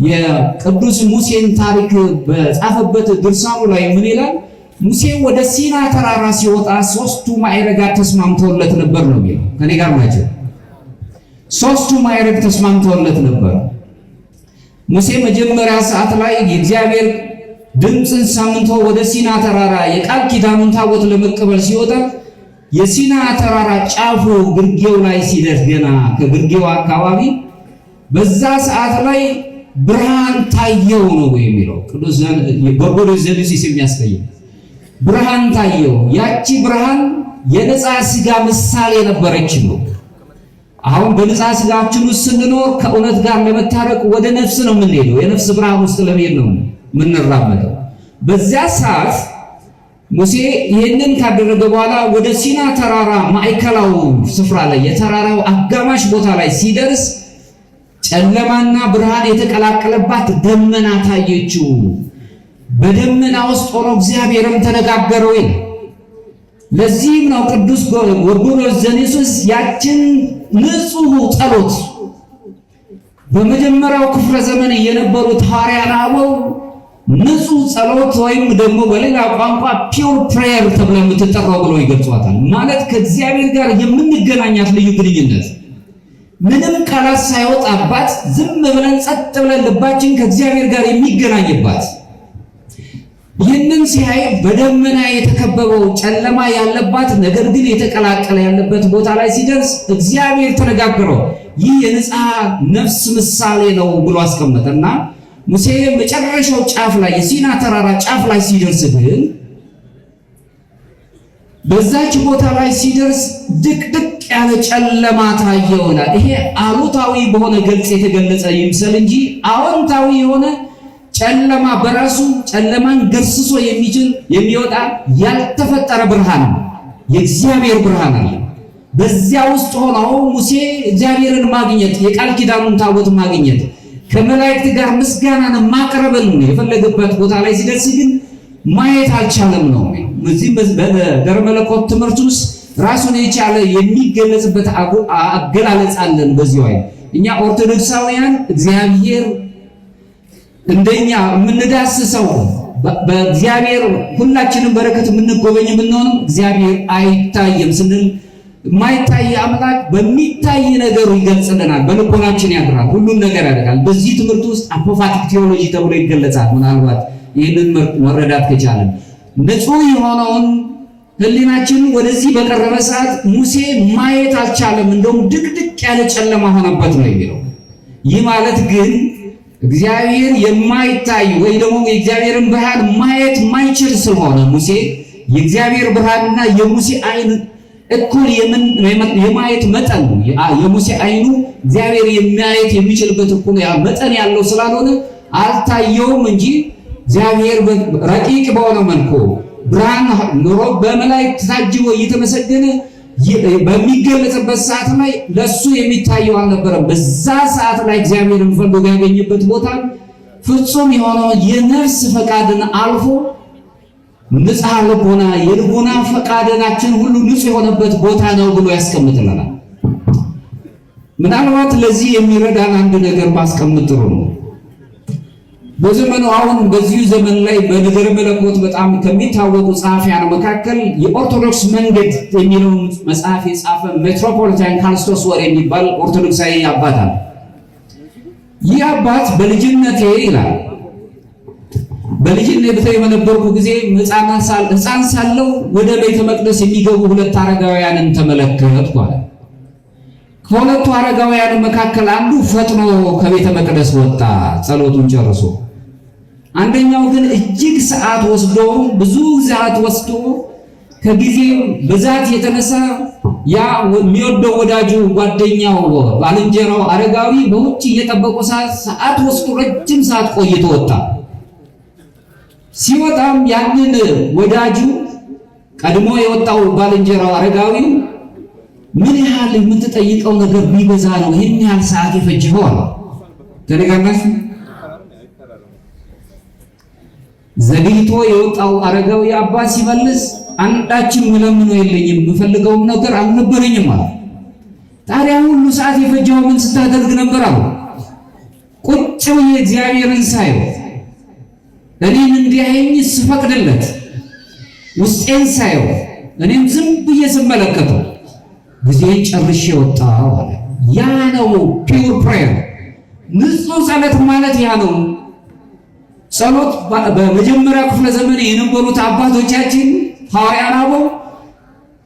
የቅዱስ ሙሴን ታሪክ በጻፈበት ድርሳኑ ላይ ምን ይላል? ሙሴ ወደ ሲና ተራራ ሲወጣ ሶስቱ ማዕረጋት ተስማምተውለት ነበር ነው የሚለው። ከኔ ጋር ናቸው። ሶስቱ ማዕረግ ተስማምተውለት ነበር። ሙሴ መጀመሪያ ሰዓት ላይ የእግዚአብሔር ድምፅን ሰምቶ ወደ ሲና ተራራ የቃል ኪዳኑን ታቦት ለመቀበል ሲወጣ የሲና ተራራ ጫፉ ግርጌው ላይ ሲደርስ ገና ከግርጌው አካባቢ በዛ ሰዓት ላይ ብርሃን ታየው ነው የሚለው ቅዱስ ጎርጎርዮስ ዘኒሲስ የሚያስቀየው ብርሃን ታየው። ያቺ ብርሃን የነፃ ስጋ ምሳሌ ነበረች ነው። አሁን በነፃ ስጋችን ውስጥ ስንኖር ከእውነት ጋር ለመታረቅ ወደ ነፍስ ነው የምንሄደው። የነፍስ ብርሃን ውስጥ ለመሄድ ነው የምንራመደው። በዚያ ሰዓት ሙሴ ይህንን ካደረገ በኋላ ወደ ሲና ተራራ ማዕከላዊ ስፍራ ላይ የተራራው አጋማሽ ቦታ ላይ ሲደርስ ጨለማና ብርሃን የተቀላቀለባት ደመና ታየችው። በደመና ውስጥ ሆኖ እግዚአብሔርም ተነጋገረው ይላል። ለዚህም ነው ቅዱስ ጎርጎርዮስ ዘኒሲስ ያችን ንጹሕ ጸሎት በመጀመሪያው ክፍለ ዘመን የነበሩት ሐዋርያት አበው ንጹሕ ጸሎት ወይም ደግሞ በሌላ ቋንቋ ፒውር ፕሬየር ተብሎ የምትጠራው ብለው ይገልጿታል። ማለት ከእግዚአብሔር ጋር የምንገናኛት ልዩ ግንኙነት ምንም ቃላት ሳይወጣባት ዝም ብለን ጸጥ ብለን ልባችን ከእግዚአብሔር ጋር የሚገናኝባት። ይህንን ሲያይ በደመና የተከበበው ጨለማ ያለባት ነገር ግን የተቀላቀለ ያለበት ቦታ ላይ ሲደርስ እግዚአብሔር ተነጋገረው። ይህ የንጽሐ ነፍስ ምሳሌ ነው ብሎ አስቀመጠና ሙሴ መጨረሻው ጫፍ ላይ የሲና ተራራ ጫፍ ላይ ሲደርስ ግን በዛች ቦታ ላይ ሲደርስ ድቅድቅ ያለ ጨለማ ታየው ይላል። ይሄ አሉታዊ በሆነ ገልጽ የተገለጸ ይምሰል እንጂ አዎንታዊ የሆነ ጨለማ በራሱ ጨለማን ገርስሶ የሚችል የሚወጣ ያልተፈጠረ ብርሃን የእግዚአብሔር ብርሃን አለ። በዚያ ውስጥ ሆኖ ሙሴ እግዚአብሔርን ማግኘት የቃል ኪዳኑን ታቦት ማግኘት ከመላእክት ጋር ምስጋናን ማቅረብን የፈለገበት ቦታ ላይ ሲደርስ ግን ማየት አልቻለም ነው። እዚህ በደረ መለኮት ትምህርት ውስጥ ራሱን የቻለ የሚገለጽበት አገላለጽ አለን። በዚህ ወይ እኛ ኦርቶዶክሳውያን እግዚአብሔር እንደኛ የምንዳስሰው በእግዚአብሔር ሁላችንም በረከት የምንጎበኝ የምንሆነው እግዚአብሔር አይታየም ስንል የማይታይ አምላክ በሚታይ ነገሩ ይገልጽልናል፣ በልቦናችን ያድራል፣ ሁሉን ነገር ያደርጋል። በዚህ ትምህርት ውስጥ አፖፋቲክ ቴዎሎጂ ተብሎ ይገለጻል። ምናልባት ይህንን መረዳት ከቻለን ንጹህ የሆነውን ህሊናችን ወደዚህ በቀረበ ሰዓት ሙሴ ማየት አልቻለም። እንደውም ድቅድቅ ያለ ጨለማ ሆነበት ነው የሚለው። ይህ ማለት ግን እግዚአብሔር የማይታይ ወይ ደግሞ የእግዚአብሔርን ብርሃን ማየት ማይችል ስለሆነ ሙሴ የእግዚአብሔር ብርሃንና የሙሴ አይን እኩል የማየት መጠን የሙሴ አይኑ እግዚአብሔር የሚያየት የሚችልበት እኩል መጠን ያለው ስላልሆነ አልታየውም እንጂ እግዚአብሔር ረቂቅ በሆነ መልኩ ብርሃን ኑሮ በመላእክት ታጅቦ እየተመሰገነ በሚገለጽበት ሰዓት ላይ ለሱ የሚታየው አልነበረም። በዛ ሰዓት ላይ እግዚአብሔርን ፈልጎ ያገኘበት ቦታ ፍጹም የሆነው የነፍስ ፈቃድን አልፎ ንጽሐ ልቦና የልቦና ፈቃድናችን ሁሉ ንጹህ የሆነበት ቦታ ነው ብሎ ያስቀምጥልናል። ምናልባት ለዚህ የሚረዳን አንድ ነገር ማስቀመጥ ጥሩ ነው። በዘመኑ አሁን በዚሁ ዘመን ላይ በነገረ መለኮት በጣም ከሚታወቁ ጸሐፊያን መካከል የኦርቶዶክስ መንገድ የሚለውን መጽሐፍ የጻፈ ሜትሮፖሊታን ካልስቶስ ወር የሚባል ኦርቶዶክሳዊ አባት አለ። ይህ አባት በልጅነቴ ይላል በልጅነቴ በነበርኩ ጊዜ ሕፃን ሳለው ወደ ቤተ መቅደስ የሚገቡ ሁለት አረጋውያንን ተመለከትኩ አለ። ከሁለቱ አረጋውያን መካከል አንዱ ፈጥኖ ከቤተ መቅደስ ወጣ ጸሎቱን ጨርሶ። አንደኛው ግን እጅግ ሰዓት ወስዶ ብዙ ሰዓት ወስዶ ከጊዜ ብዛት የተነሳ ያ የሚወደው ወዳጁ ጓደኛው ባልንጀራው አረጋዊ በውጭ እየጠበቁ ሰዓት ወስዶ ረጅም ሰዓት ቆይቶ ወጣ። ሲወጣም ያንን ወዳጁ ቀድሞ የወጣው ባልንጀራው አረጋዊ ምን ያህል የምትጠይቀው ነገር ቢበዛ ነው ይህን ያህል ሰዓት የፈጀኸው አለ። ተነጋግናችሁ ዘግይቶ የወጣው አረጋዊ አባት ሲመልስ አንዳችም ምለምነው የለኝም የምፈልገውም ነገር አልነበረኝም አለ። ታዲያ ሁሉ ሰዓት የፈጀኸው ምን ስታደርግ ነበር አለ። ቁጭ ብዬ እግዚአብሔርን ሳየው እኔን እንዲያየኝ ስፈቅድለት ውስጤን ሳየው እኔም ዝም ብዬ ስመለከተው ጊዜን ጨርሼ ወጣሁ አለ። ያ ነው ፒውር ፕሬየር፣ ንጹህ ጸሎት ማለት ያ ነው። ጸሎት በመጀመሪያ ክፍለ ዘመን የነበሩት አባቶቻችን ሐዋርያት አበው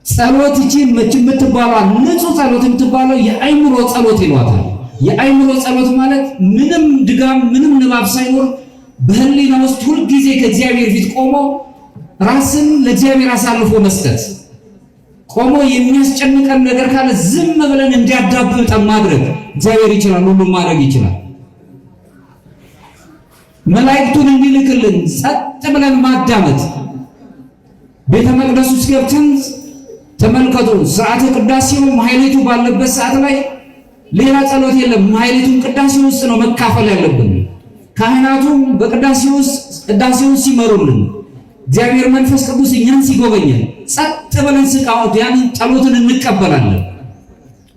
ጸሎት እቺ የምትባለው ንጹህ ጸሎት የምትባለው የአይምሮ ጸሎት ይሏታል። የአይምሮ ጸሎት ማለት ምንም ድጋም ምንም ንባብ ሳይኖር በህሊና ውስጥ ሁል ጊዜ ከእግዚአብሔር ፊት ቆሞ ራስን ለእግዚአብሔር አሳልፎ መስጠት፣ ቆሞ የሚያስጨንቀን ነገር ካለ ዝም ብለን እንዲያዳብጥ ማድረግ እግዚአብሔር ይችላል፣ ሁሉም ማድረግ ይችላል። መላእክቱን እንዲልክልን ጸጥ ብለን ማዳመጥ። ቤተ መቅደስ ውስጥ ገብተን ተመልከቱ፣ ስርዓተ ቅዳሴው ማህሌቱ ባለበት ሰዓት ላይ ሌላ ጸሎት የለም። ማህሌቱን ቅዳሴው ውስጥ ነው መካፈል ያለብን። ካህናቱም በቅዳሴው ውስጥ ቅዳሴውን ሲመሩልን እግዚአብሔር መንፈስ ቅዱስ እኛን ሲጎበኘን ጸጥ ብለን ስቃወት ያንን ጸሎትን እንቀበላለን፣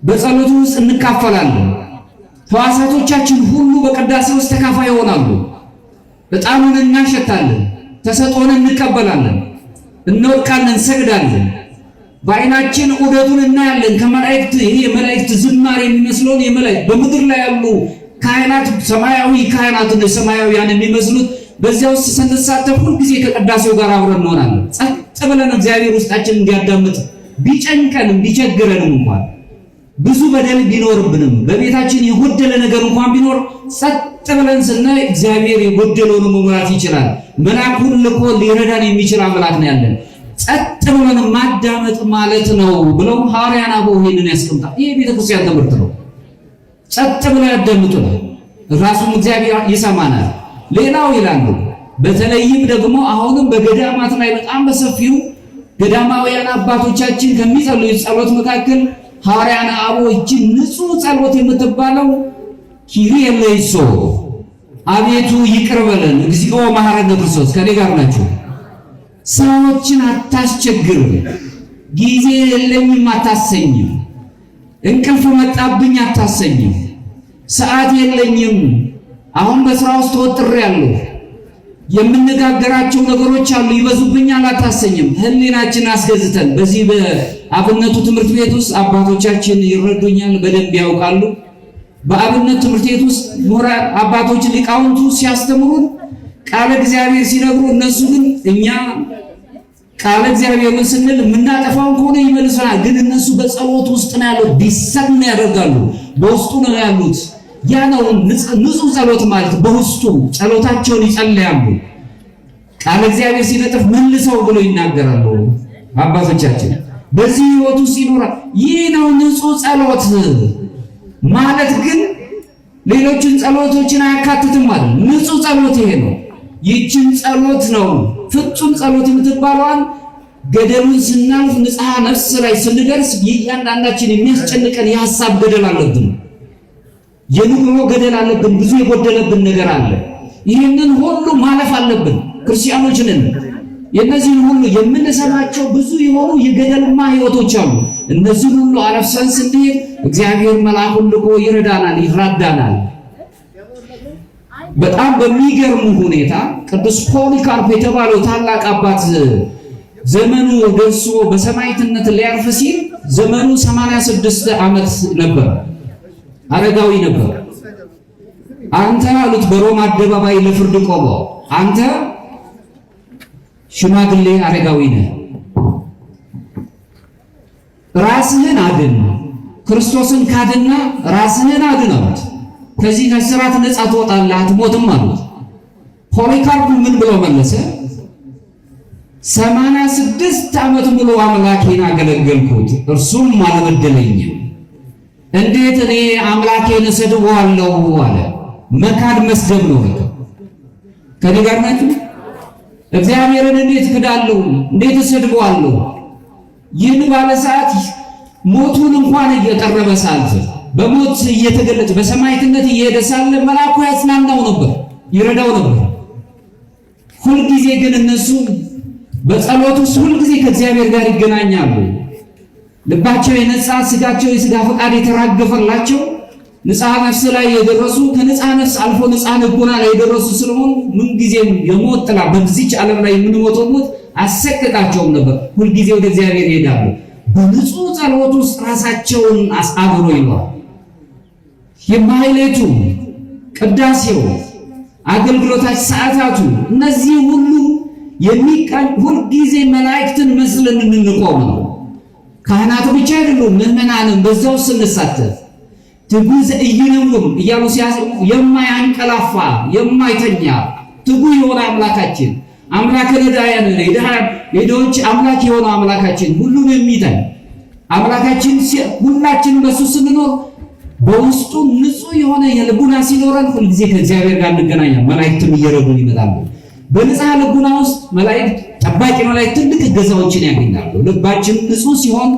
በጸሎቱ ውስጥ እንካፈላለን። ሕዋሳቶቻችን ሁሉ በቅዳሴ ውስጥ ተካፋይ ይሆናሉ። ዕጣኑን እናሸታለን፣ ተሰጥኦን እንቀበላለን፣ እንወድቃለን፣ እንሰግዳለን። በዓይናችን ዑደቱን እናያለን። ከመላእክት ይሄ የመላእክት ዝማሬ የሚመስለውን የመላእክት በምድር ላይ ያሉ ካህናት ሰማያዊ ካህናትን ሰማያውያን የሚመስሉት በዚያ ውስጥ ስንሳተፍ ሁል ጊዜ ከቅዳሴው ጋር አብረን እንሆናለን። ጸጥ ብለን እግዚአብሔር ውስጣችን እንዲያዳምጥ ቢጨንቀንም ቢቸግረንም እንኳን ብዙ በደል ቢኖርብንም በቤታችን የጎደለ ነገር እንኳን ቢኖር ጸጥ ብለን ስናይ እግዚአብሔር የጎደለውን መሙላት ይችላል። መልአኩን ልኮ ሊረዳን የሚችል አምላክ ነው ያለን። ጸጥ ብለን ማዳመጥ ማለት ነው ብለው ሐዋርያት አበው ይሄንን ያስቀምጣል። ይሄ ቤተክርስቲያን ትምህርት ነው። ጸጥ ብለን ያዳምጡ ነው፣ ራሱም እግዚአብሔር ይሰማናል። ሌላው ይላሉ በተለይም ደግሞ አሁንም በገዳማት ላይ በጣም በሰፊው ገዳማውያን አባቶቻችን ከሚጸልዩት ጸሎት መካከል ሐዋርያት አበው እቺ ንጹህ ጸሎት የምትባለው ኪሪየ ለይሶ አቤቱ ይቅር በለን እግዚኦ መሐረነ ክርስቶስ ከኔ ጋር ናችሁ። ሰዎችን አታስቸግር፣ ጊዜ የለኝም አታሰኝም፣ እንቅልፍ መጣብኝ አታሰኝም፣ ሰዓት የለኝም አሁን በስራ ውስጥ ተወጥሬያለሁ፣ የምንነጋገራቸው ነገሮች አሉ። ይበዙብኛል አታሰኝም። ህሊናችን አስገዝተን በዚህ በአብነቱ ትምህርት ቤት ውስጥ አባቶቻችን ይረዱኛል፣ በደንብ ያውቃሉ። በአብነት ትምህርት ቤት ውስጥ አባቶች ሊቃውንቱ ሲያስተምሩን ቃለ እግዚአብሔር ሲነግሩ እነሱ ግን እኛ ቃለ እግዚአብሔርን ስንል የምናጠፋውን ከሆነ ይመልሰናል። ግን እነሱ በጸሎት ውስጥ ነው ያሉት፣ ዲሰርን ያደርጋሉ፣ በውስጡ ነው ያሉት። ያ ነው ንጹህ ጸሎት ማለት። በውስጡ ጸሎታቸውን ይጸልያሉ። ቃለ እግዚአብሔር ሲነጥፍ መልሰው ብሎ ይናገራሉ አባቶቻችን። በዚህ ህይወቱ ሲኖር ይህ ነው ንጹህ ጸሎት ማለት። ግን ሌሎችን ጸሎቶችን አያካትትም ማለት። ንጹህ ጸሎት ይሄ ነው። ይህችን ጸሎት ነው ፍጹም ጸሎት የምትባለዋን ገደሉን ስናልፍ ንጽሐ ነፍስ ላይ ስንደርስ እያንዳንዳችን የሚያስጨንቀን የሐሳብ ገደል አለብን፣ የኑሮ ገደል አለብን፣ ብዙ የጎደለብን ነገር አለ። ይህንን ሁሉ ማለፍ አለብን። ክርስቲያኖች ነን። የእነዚህን ሁሉ የምንሰማቸው ብዙ የሆኑ የገደልማ ህይወቶች አሉ። እነዚህን ሁሉ አለፍሰን ስንሄድ እግዚአብሔር መልአኩን ልኮ ይረዳናል፣ ይራዳናል። በጣም በሚገርም ሁኔታ ቅዱስ ፖሊካርፕ የተባለው ታላቅ አባት ዘመኑ ደርሶ በሰማዕትነት ሊያርፍ ሲል ዘመኑ 86 ዓመት ነበር። አረጋዊ ነበር። አንተ አሉት በሮማ አደባባይ ለፍርድ ቆመው፣ አንተ ሽማግሌ አረጋዊ ነህ፣ ራስህን አድን፣ ክርስቶስን ካድና ራስህን አድን አሉት። ከዚህ ከስራት ነፃ ትወጣለህ፣ አትሞትም አሉት። ፖሊካርፕ ምን ብሎ መለሰ? 86 ዓመት ሙሉ አምላኬን አገለገልኩት፣ እርሱም አልበደለኝም። እንዴት እኔ አምላኬን እሰድበዋለሁ አለ። መካድ መስደብ ነው። ከኔ ጋር ናችሁ? እግዚአብሔርን እንዴት ክዳለሁ? እንዴት እሰድበዋለሁ? ይህን ባለ ሰዓት ሞቱን እንኳን እየቀረበ ሳልፍ በሞት እየተገለጸ በሰማዕትነት እየሄደ ሳለ መልአኩ ያጽናናው ነበር፣ ይረዳው ነበር። ሁልጊዜ ግን እነሱ በጸሎት ውስጥ ሁልጊዜ ከእግዚአብሔር ጋር ይገናኛሉ። ልባቸው የነጻ ስጋቸው የስጋ ፈቃድ የተራገፈላቸው ንጽሐ ነፍስ ላይ የደረሱ ከንጽሐ ነፍስ አልፎ ንጽሐ ልቦና ላይ የደረሱ ስለሆኑ ምንጊዜም የሞት ጥላ በዚች ዓለም ላይ የምንሞተው ሞት አሰቀቃቸውም ነበር። ሁልጊዜ ወደ እግዚአብሔር ይሄዳሉ። በንጹህ ጸሎት ውስጥ ራሳቸውን አሳድሮ ይኖራል። የማህሌቱ፣ ቅዳሴው፣ አገልግሎታች፣ ሰዓታቱ እነዚህ ሁሉ ሁልጊዜ መላእክትን መስለን እንቆም ነው። ካህናቱ ብቻ አይደሉም፣ ምዕመናንም በዛው ስንሳተፍ ትጉህ ኢይነውም እያሉ የማያንቀላፋ የማይተኛ ትጉህ የሆነ አምላካችን አምላከ ነዳያን የድሆች አምላክ የሆነው አምላካችን ሁሉን የሚታይ አምላካችን ሁላችን በሱ ስንኖር በውስጡ ንጹህ የሆነ የልቡና ሲኖረን ሁልጊዜ ከእግዚአብሔር ጋር እንገናኛለን። መላእክትም እየረዱን ይመጣሉ። በንጽሐ ልቡና ውስጥ መላእክት ጠባቂ መላእክት ትልቅ እገዛዎችን ያገኛሉ። ልባችን ንጹህ ሲሆን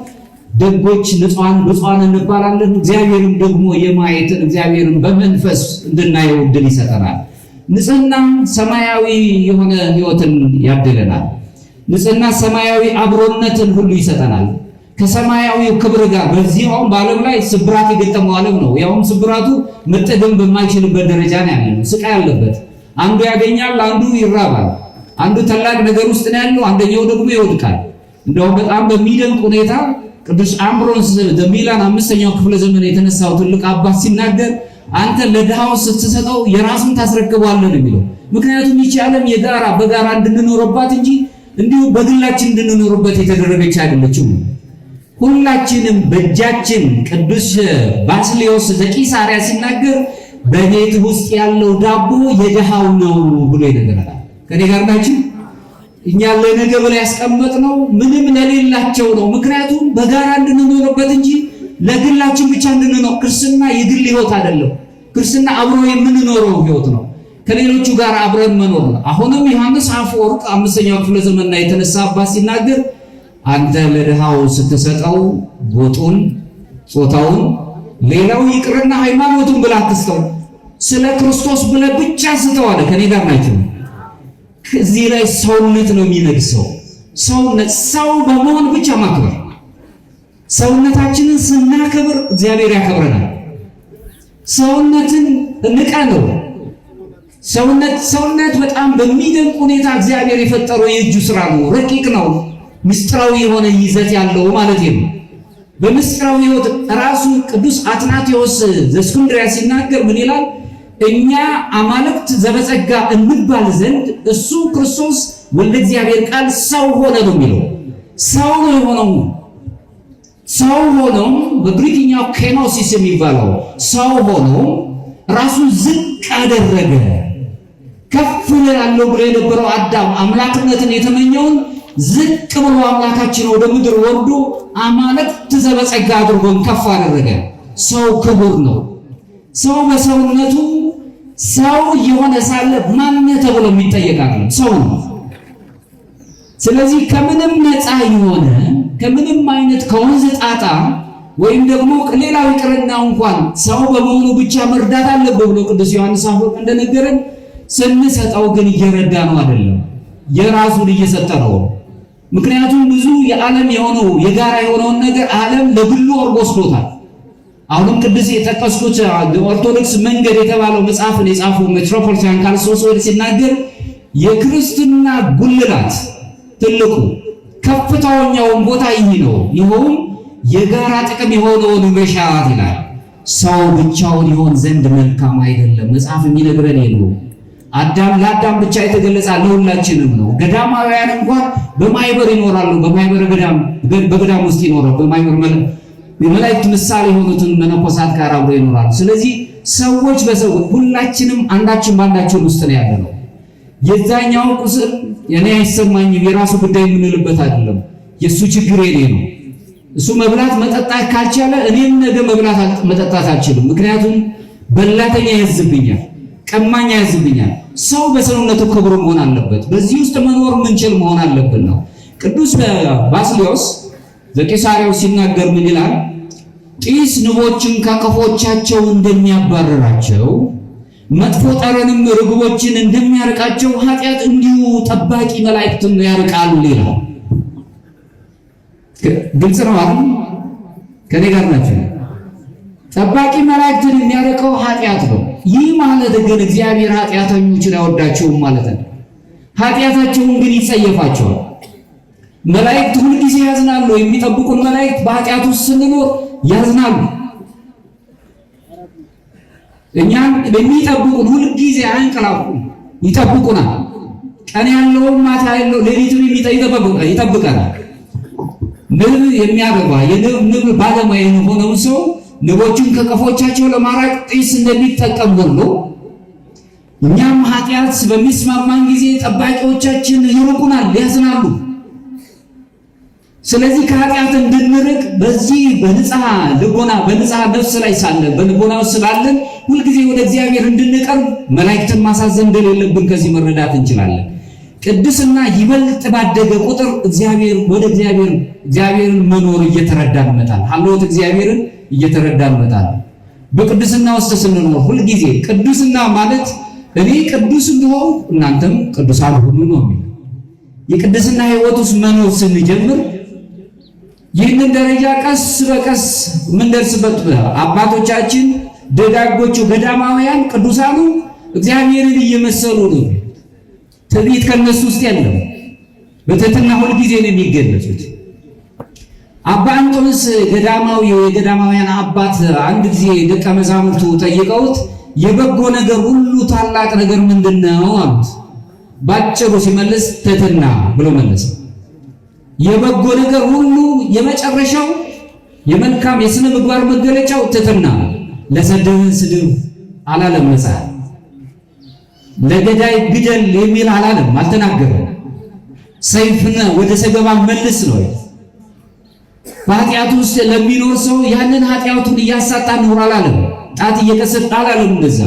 ደጎች፣ ንጹሃን፣ ብፁዓን እንባላለን። እግዚአብሔርም ደግሞ የማየትን እግዚአብሔርን በመንፈስ እንድናየው ዕድል ይሰጠናል። ንጽህና ሰማያዊ የሆነ ህይወትን ያድለናል። ንጽህና ሰማያዊ አብሮነትን ሁሉ ይሰጠናል ከሰማያዊ ክብር ጋር። በዚህም በዓለም ላይ ስብራት የገጠመው ዓለም ነው። ያውም ስብራቱ መጠገም በማይችልበት ደረጃ ነው ያለው። ስቃይ ያለበት፣ አንዱ ያገኛል፣ አንዱ ይራባል። አንዱ ታላቅ ነገር ውስጥ ነው ያለው፣ አንደኛው ደግሞ ይወድቃል። እንደውም በጣም በሚደንቅ ሁኔታ ቅዱስ አምብሮስ ዘሚላን 5ኛው ክፍለ ዘመን የተነሳው ትልቅ አባት ሲናገር አንተ ለድሃው ስትሰጠው የራሱን ታስረክባለህ የሚለው። ምክንያቱም ይህች ዓለም የጋራ በጋራ እንድንኖርባት እንጂ እንዲሁ በግላችን እንድንኖርበት የተደረገች አይደለችም። ሁላችንም በእጃችን ቅዱስ ባስልዮስ ዘቂሳርያ ሲናገር በቤት ውስጥ ያለው ዳቦ የድሃው ነው ብሎ ይነገራል። ከኔ ጋር ናችሁ? እኛ ለነገ ብለን ያስቀመጥነው ምንም ለሌላቸው ነው። ምክንያቱም በጋራ እንድንኖርበት እንጂ ለግላችን ብቻ እንድንኖር። ክርስትና የግል ህይወት አይደለም። ክርስትና አብሮ የምንኖረው ህይወት ነው። ከሌሎቹ ጋር አብረን መኖር ነው። አሁንም ዮሐንስ አፈወርቅ 5ኛው ክፍለ ዘመን ላይ የተነሳ አባት ሲናገር አንተ ለድሃው ስትሰጠው ጎጡን፣ ጾታውን፣ ሌላው ይቅርና ሃይማኖቱን ብላ አትስጠው፣ ስለ ክርስቶስ ብለህ ብቻ ስተው አለ። ከኔ ጋር ናቸው? እዚህ ላይ ሰውነት ነው የሚነግሰው። ሰውነት ሰው በመሆን ብቻ ማክበር። ሰውነታችንን ስናከብር እግዚአብሔር ያከብረናል። ሰውነትን ንቀነው፣ ሰውነት በጣም በሚደንቅ ሁኔታ እግዚአብሔር የፈጠረው የእጁ ስራ ነው። ረቂቅ ነው። ምስጢራዊ የሆነ ይዘት ያለው ማለት ነው። በምስጢራዊ ሕይወት ራሱ ቅዱስ አትናቴዎስ ዘእስክንድርያ ሲናገር ምን ይላል? እኛ አማልክት ዘበጸጋ እንባል ዘንድ እሱ ክርስቶስ ወልደ እግዚአብሔር ቃል ሰው ሆነ ነው የሚለው። ሰው ነው የሆነው። ሰው ሆኖ በግሪክኛው ኬኖሲስ የሚባለው ሰው ሆኖ ራሱን ዝቅ አደረገ። ከፍ እላለሁ ብሎ የነበረው አዳም አምላክነትን የተመኘውን ዝቅ ብሎ አምላካችን ወደ ምድር ወርዶ አማልክት ዘበጸጋ አድርጎን ከፍ አደረገ። ሰው ክቡር ነው። ሰው በሰውነቱ ሰው የሆነ ሳለ ማን ተብሎ የሚጠየቃል? ሰው ነው። ስለዚህ ከምንም ነፃ የሆነ ከምንም አይነት ከወንዝ ጣጣ ወይም ደግሞ ሌላው ይቅርና እንኳን ሰው በመሆኑ ብቻ መርዳት አለበት ብሎ ቅዱስ ዮሐንስ አፈወርቅ እንደነገረን ስንሰጠው ግን እየረዳ ነው አይደለም፣ የራሱን እየሰጠ ነው። ምክንያቱም ብዙ የዓለም የሆነው የጋራ የሆነውን ነገር ዓለም ለግሉ አድርጎ ወስዶታል። አሁንም ቅዱስ የጠቀስኩት ኦርቶዶክስ መንገድ የተባለው መጽሐፍን የጻፈው ሜትሮፖሊታን ካልሶስ ወደ ሲናገር የክርስትና ጉልላት ትልቁ ከፍተኛውን ቦታ ይህ ነው። ይኸውም የጋራ ጥቅም የሆነውን መሻት ይላል። ሰው ብቻውን ይሆን ዘንድ መልካም አይደለም። መጽሐፍ የሚነግረን ነው። አዳም ለአዳም ብቻ የተገለጸ ለሁላችንም ነው። ገዳማውያን እንኳን በማይበር ይኖራሉ። በማይበር በገዳም ውስጥ ይኖራሉ። በማይበር የመላእክት ምሳሌ የሆኑትን መነኮሳት ጋር አብረው ይኖራሉ። ስለዚህ ሰዎች በሰው ሁላችንም አንዳችን ባንዳችን ውስጥ ነው ያለነው። የዛኛው ቁስል የኔ አይሰማኝም የራሱ ጉዳይ የምንልበት አይደለም። የሱ ችግር የኔ ነው። እሱ መብላት መጠጣት ካልቻለ እኔም ነገ መብላት መጠጣት አልችልም። ምክንያቱም በላተኛ ያዝብኛል፣ ቀማኛ ያዝብኛል። ሰው በሰውነቱ ክቡር መሆን አለበት። በዚህ ውስጥ መኖር ምንችል መሆን አለብን ነው። ቅዱስ ባስልዮስ ዘቂሳርያው ሲናገር ምን ይላል? ጢስ ንቦችን ከቀፎቻቸው እንደሚያባረራቸው መጥፎ ጠረንም ርግቦችን እንደሚያርቃቸው ኃጢአት እንዲሁ ጠባቂ መላእክትን ያርቃሉ ይላል። ግልጽ ነው አይደል? ከኔ ጋር ናቸው። ጠባቂ መላእክትን የሚያርቀው ኃጢአት ነው። ይህ ማለት ግን እግዚአብሔር ኃጢአተኞችን አይወዳቸውም ማለት ነው። ኃጢአታቸውን ግን ይጸየፋቸዋል። መላእክት ሁልጊዜ ያዝናሉ። የሚጠብቁን መላእክት በኃጢአት ውስጥ ስንኖር ያዝናሉ። እኛን በሚጠብቁን ሁልጊዜ አይንቀላፉም፣ ይጠብቁናል። ቀን ያለው ማታ ያለው ሌሊቱን ይጠብቀናል። ንብ የሚያገባ የንብ ባለሙያ የሆነው ሰው ንቦችን ከቀፎቻቸው ለማራቅ ጢስ እንደሚጠቀም ሁሉ እኛም ኃጢአት በሚስማማን ጊዜ ጠባቂዎቻችን ይርቁናል፣ ያዝናሉ። ስለዚህ ከኃጢአት እንድንርቅ በዚህ በንጽሐ ልቦና በንጽሐ ነፍስ ላይ ሳለን በልቦናው ስላለን ሁልጊዜ ወደ እግዚአብሔር እንድንቀርብ መላእክትን ማሳዘን እንደሌለብን ከዚህ መረዳት እንችላለን። ቅድስና ይበልጥ ባደገ ቁጥር እግዚአብሔርን መኖር እየተረዳን እንመጣለን። ሀልዎት እግዚአብሔርን እየተረዳን እንመጣለን። በቅድስና ውስጥ ስንኖር ሁልጊዜ ቅድስና ማለት እኔ ቅዱስ እንደሆነ እናንተም ቅዱሳን ሁኑ ነው የሚለው። የቅድስና ሕይወት ውስጥ መኖር ስንጀምር ይህንን ደረጃ ቀስ በቀስ የምንደርስበት አባቶቻችን ደጋጎቹ ገዳማውያን ቅዱሳኑ እግዚአብሔርን እየመሰሉ ነው። ትዕቢት ከነሱ ውስጥ የለም። በትሕትና ሁል ጊዜ ነው የሚገለጹት። አባ እንጦንስ ገዳማዊ የገዳማውያን አባት አንድ ጊዜ ደቀ መዛሙርቱ ጠይቀውት የበጎ ነገር ሁሉ ታላቅ ነገር ምንድነው አሉት። ባጭሩ ሲመልስ ትሕትና ብሎ መለሰ። የበጎ ነገር ሁሉ የመጨረሻው የመልካም የሥነ ምግባር መገለጫው ትሕትና። ለሰደበን ስድብ አላለም መጽሐፍ። ለገዳይ ግደል የሚል አላለም፣ አልተናገረም። ሰይፍና ወደ ሰገባ መልስ ነው። በኃጢአቱ ውስጥ ለሚኖር ሰው ያንን ኃጢአቱን እያሳጣ ኖር አላለም፣ ጣት እየቀሰቀ አላለም። እንደዛ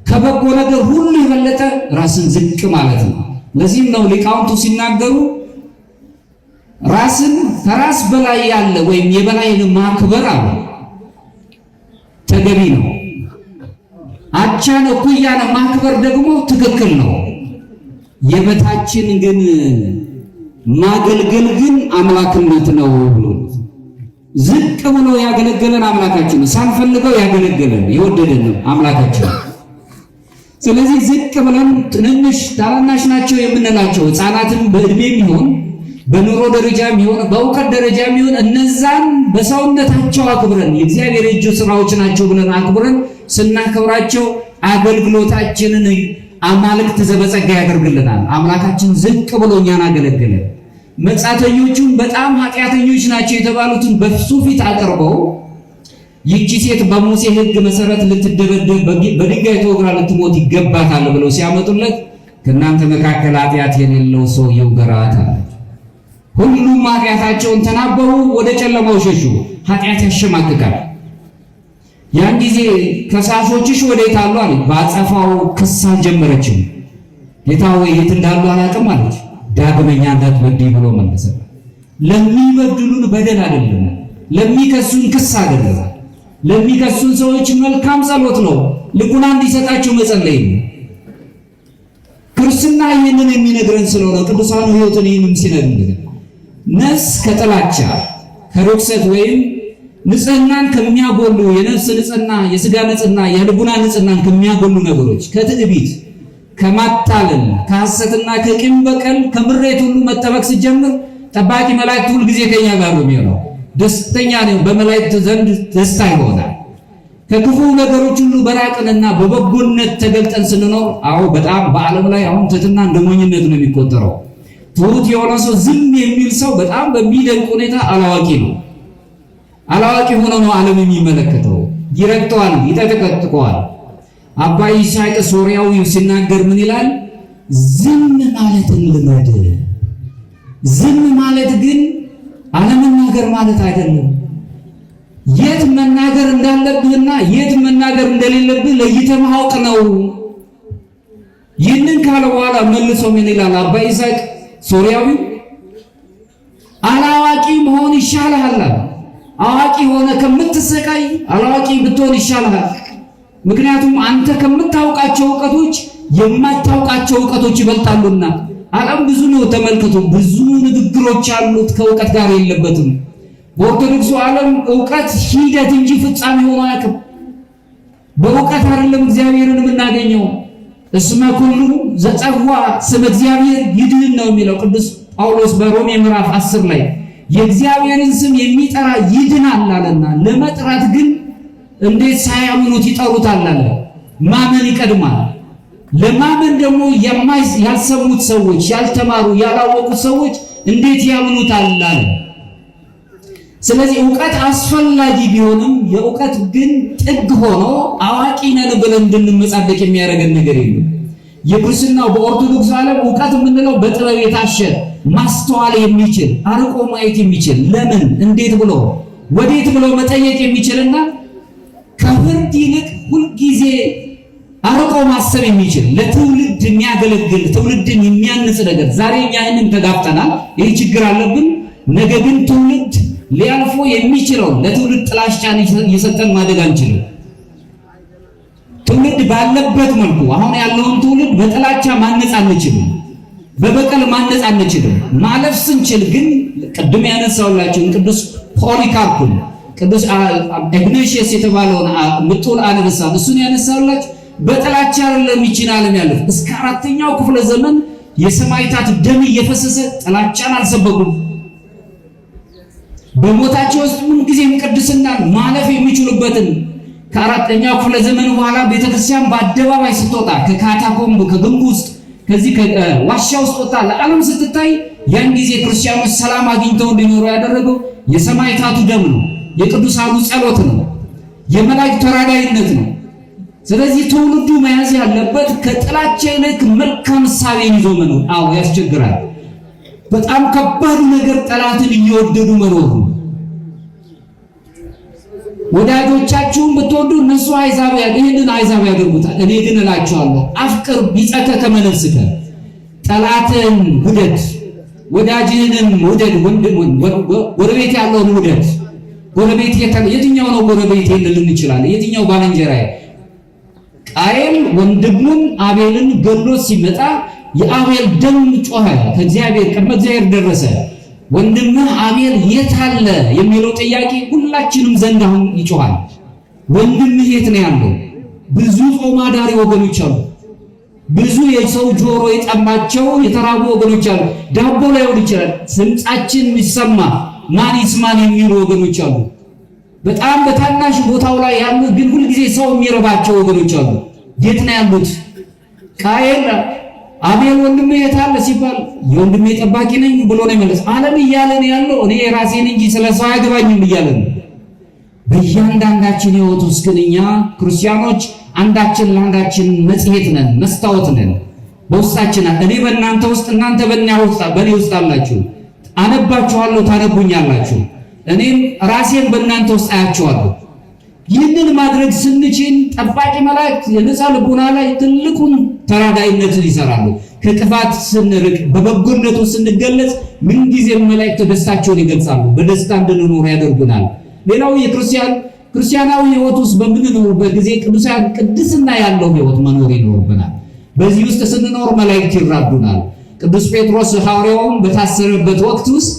ከበጎ ነገር ሁሉ የበለጠ ራስን ዝቅ ማለት ነው። ለዚህም ነው ሊቃውንቱ ሲናገሩ ራስን ከራስ በላይ ያለ ወይም የበላይን ማክበር አለ ተገቢ ነው። አቻን እኩያን ማክበር ደግሞ ትክክል ነው። የበታችን ግን ማገልገል ግን አምላክነት ነው ብሎ ዝቅ ብሎ ያገለገለን አምላካችን ነው። ሳንፈልገው ያገለገለን የወደደን አምላካችን። ስለዚህ ዝቅ ብለን ትንንሽ ታናናሽ ናቸው የምንላቸው ሕፃናትን በእድሜም ይሁን በኑሮ ደረጃም ይሁን በእውቀት ደረጃም ይሁን እነዛን በሰውነታቸው አክብረን የእግዚአብሔር እጅ ስራዎች ናቸው ብለን አክብረን ስናከብራቸው አገልግሎታችንን አማልክት ዘበጸጋ ያደርግልናል። አምላካችን ዝቅ ብሎ እኛን አገለገለ። መጻተኞቹም በጣም ኃጢአተኞች ናቸው የተባሉትን በሱ ፊት አቅርበው ይህች ሴት በሙሴ ሕግ መሰረት ልትደበደብ በድንጋይ ተወግራ ልትሞት ይገባታል ብለው ሲያመጡለት ከእናንተ መካከል ኃጢአት የሌለው ሰው ይውገራት አለ። ሁሉም ኃጢአታቸውን ተናበቡ፣ ወደ ጨለማው ሸሹ። ኃጢአት ያሸማቅቃል። ያን ጊዜ ከሳሾችሽ ወዴት አሉ አለ። በአጸፋው ክስ አልጀመረችም። ጌታ ሆይ የት እንዳሉ አላውቅም አለች። ዳግመኛ እንዳትበድይ ብሎ መለሰ። ለሚበድሉን በደል አይደለም፣ ለሚከሱን ክስ አይደለም። ለሚከሱን ሰዎች መልካም ጸሎት ነው፣ ልቡና እንዲሰጣቸው መጸለይ ነው። ክርስትና ይህንን የሚነግረን ስለሆነ ቅዱሳኑ ሕይወትን ይህንም ሲነግረን ነፍስ ከጥላቻ ከርኩሰት ወይም ንጽህናን ከሚያጎሉ የነፍስ ንጽህና፣ የሥጋ ንጽህና፣ የልቡና ንጽህናን ከሚያጎሉ ነገሮች ከትዕቢት፣ ከማታለል፣ ከሐሰትና ከቂም በቀል ከምሬት ሁሉ መጠበቅ ሲጀምር ጠባቂ መላእክት ሁሉ ጊዜ ከኛ ጋር ነው የሚሆነው። ደስተኛ ነው፣ በመላእክት ዘንድ ደስታ ይሆናል። ከክፉ ነገሮች ሁሉ በራቅንና በበጎነት ተገልጠን ስንኖር አዎ በጣም በዓለም ላይ አሁን ትሕትና እንደ ሞኝነት ነው የሚቆጠረው። ትሑት የሆነ ሰው ዝም የሚል ሰው በጣም በሚደንቅ ሁኔታ አላዋቂ ነው። አላዋቂ ሆኖ ነው ዓለም የሚመለከተው። ይረግጠዋል፣ ይጠቀጥቀዋል። አባ ይስሐቅ ሶርያዊው ሲናገር ምን ይላል? ዝም ማለትን ልመድ። ዝም ማለት ግን አለመናገር ማለት አይደለም። የት መናገር እንዳለብህና የት መናገር እንደሌለብህ ለይተህ ማወቅ ነው። ይህንን ካለ በኋላ መልሶ ምን ይላል አባ ይስሐቅ ሶርያዊ? አላዋቂ መሆን ይሻልሃል። አዋቂ ሆነ ከምትሰቃይ አላዋቂ ብትሆን ይሻልሃል። ምክንያቱም አንተ ከምታውቃቸው ዕውቀቶች የማታውቃቸው ዕውቀቶች ይበልጣሉና። ዓለም ብዙ ነው፣ ተመልከቱ። ብዙ ንግግሮች አሉት፣ ከዕውቀት ጋር የለበትም። በኦርቶዶክሱ ዓለም ዕውቀት ሂደት እንጂ ፍጻሜ ሆኖ አያውቅም። በዕውቀት አይደለም እግዚአብሔርን የምናገኘው። እስመ ኩሉ ዘጸዋ ስመ እግዚአብሔር ይድህን ነው የሚለው ቅዱስ ጳውሎስ በሮሜ ምዕራፍ 10 ላይ የእግዚአብሔርን ስም የሚጠራ ይድናል አለና፣ ለመጥራት ግን እንዴት ሳያምኑት ይጠሩታል አለ። ማመን ይቀድማል። ለማመን ደግሞ ያልሰሙት ሰዎች፣ ያልተማሩ ያላወቁት ሰዎች እንዴት ያምኑታል አለ። ስለዚህ ዕውቀት አስፈላጊ ቢሆንም የዕውቀት ግን ጥግ ሆኖ አዋቂ ነን ብለን እንድንመጻደቅ የሚያደርገን ነገር የለም። የክርስትናው በኦርቶዶክስ ዓለም ዕውቀት የምንለው በጥበብ የታሸ ማስተዋል የሚችል አርቆ ማየት የሚችል ለምን እንዴት ብሎ ወዴት ብሎ መጠየቅ የሚችልና ከፍርድ ይልቅ ሁልጊዜ አርቆ ማሰብ የሚችል ለትውልድ የሚያገለግል ትውልድን የሚያንጽ ነገር። ዛሬ እኛ ይህንን ተጋፍጠናል፣ ይህ ችግር አለብን። ነገ ግን ትውልድ ሊያልፎ የሚችለው ለትውልድ ጥላቻን እየሰጠን ማደግ አንችልም። ትውልድ ባለበት መልኩ አሁን ያለውን ትውልድ በጥላቻ ማነጽ አንችልም፣ በበቀል ማነጽ አንችልም። ማለፍ ስንችል ግን ቅድም ያነሳውላችሁን ቅዱስ ፖሊካርፑን ቅዱስ ኢግናቲየስ የተባለውን ምጡል አነሳ። እሱን ያነሳውላችሁ በጥላቻ አይደለም ይችን ዓለም ያለፈ እስከ 4ኛው ክፍለ ዘመን የሰማዕታት ደም እየፈሰሰ ጥላቻን አልሰበኩም። በሞታቸው ውስጥ ምን ጊዜም ቅድስናን ማለፍ የሚችሉበትን ከ4ኛው ክፍለ ዘመን በኋላ ቤተክርስቲያን በአደባባይ ስትወጣ ከካታኮምብ ከግንቡ ውስጥ ከዚህ ከዋሻ ውስጥ ወጣ ለዓለም ስትታይ ያን ጊዜ ክርስቲያኖች ሰላም አግኝተው እንዲኖሩ ያደረገው የሰማዕታቱ ደም ነው፣ የቅዱሳኑ ጸሎት ነው፣ የመላእክት ተራዳኢነት ነው። ስለዚህ ትውልዱ መያዝ ያለበት ከጥላቻ ይልቅ መልካም እሳቤን ይዞ መኖር። አዎ ያስቸግራል። በጣም ከባዱ ነገር ጠላትን እየወደዱ መኖር ነው። ወዳጆቻችሁን ብትወዱ እነሱ አይዛብ ይህንን አይዛብ ያደርጉታል። እኔ ግን እላችኋለሁ አፍቅር ቢጸከ ከመ ነፍስከ፣ ጠላትን ውደድ፣ ወዳጅህንም ውደድ። ጎረቤት ያለውን ውደድ። ጎረቤት የትኛው ነው ጎረቤት ልንል እንችላለን። የትኛው ባልንጀራዬ? ቃየል ወንድሙን አቤልን ገሎ ሲመጣ የአቤል ደም ጮኸ፣ ከእግዚአብሔር ቅድመ እግዚአብሔር ደረሰ። ወንድምህ አቤል የት አለ የሚለው ጥያቄ ሁላችንም ዘንድ አሁን ይጮሃል። ወንድምህ የት ነው ያለው? ብዙ ጾም አዳሪ ወገኖች አሉ። ብዙ የሰው ጆሮ የጠማቸው የተራቡ ወገኖች አሉ። ዳቦ ላይ ሆን ይችላል ድምጻችን የሚሰማ ማን ይስማን የሚሉ ወገኖች አሉ። በጣም በታናሽ ቦታው ላይ ያሉ ግን ሁልጊዜ ሰው የሚረባቸው ወገኖች አሉ። የት ነው ያሉት? ቃየል አቤል ወንድሜ የት አለ ሲባል የወንድሜ ጠባቂ ነኝ ብሎ ነው የመለሰ። ዓለም እያለ ነው ያለው እኔ ራሴን እንጂ ስለሰው አያገባኝም እያለ ነው። በእያንዳንዳችን ሕይወት ውስጥ ግን እኛ ክርስቲያኖች አንዳችን ለአንዳችን መጽሔት ነን፣ መስታወት ነን። በውስጣችን እኔ በእናንተ ውስጥ እናንተ በእኔ ውስጥ አላችሁ። አነባችኋለሁ፣ ታነቡኛላችሁ። እኔም ራሴን በእናንተ ውስጥ አያችኋለሁ። ይህንን ማድረግ ስንችል ጠባቂ መላእክት የነፃ ልቦና ላይ ትልቁን ተራዳይነትን ይሰራሉ። ከጥፋት ስንርቅ በበጎነቱ ስንገለጽ ምንጊዜም መላእክት ደስታቸውን ይገልጻሉ፣ በደስታ እንድንኖር ያደርጉናል። ሌላው ክርስቲያናዊ ሕይወት ውስጥ በምንኖርበት ጊዜ ቅድስና ያለው ሕይወት መኖር ይኖርብናል። በዚህ ውስጥ ስንኖር መላእክት ይራዱናል። ቅዱስ ጴጥሮስ ሐዋርያውን በታሰረበት ወቅት ውስጥ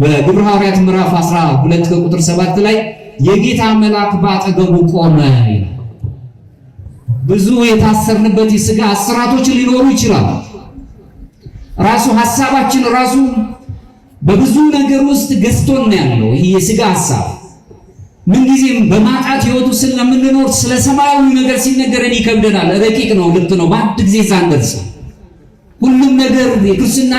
በግብረ ሐዋርያት ምዕራፍ 12 ከቁጥር 7 ላይ የጌታ መልአክ ባጠገቡ ቆመ ይላል። ብዙ የታሰርንበት የሥጋ እስራቶች ሊኖሩ ይችላሉ። ራሱ ሐሳባችን ራሱ በብዙ ነገር ውስጥ ገዝቶን ያለው ይህ የሥጋ ሐሳብ ምንጊዜም በማጣት ሕይወቱ ስለምንኖር ስለ ሰማያዊ ነገር ሲነገረን ይከብደናል። ረቂቅ ነው፣ ልብ ነው። በአንድ ጊዜ ሳንደርስ ሁሉም ነገር የክርስትና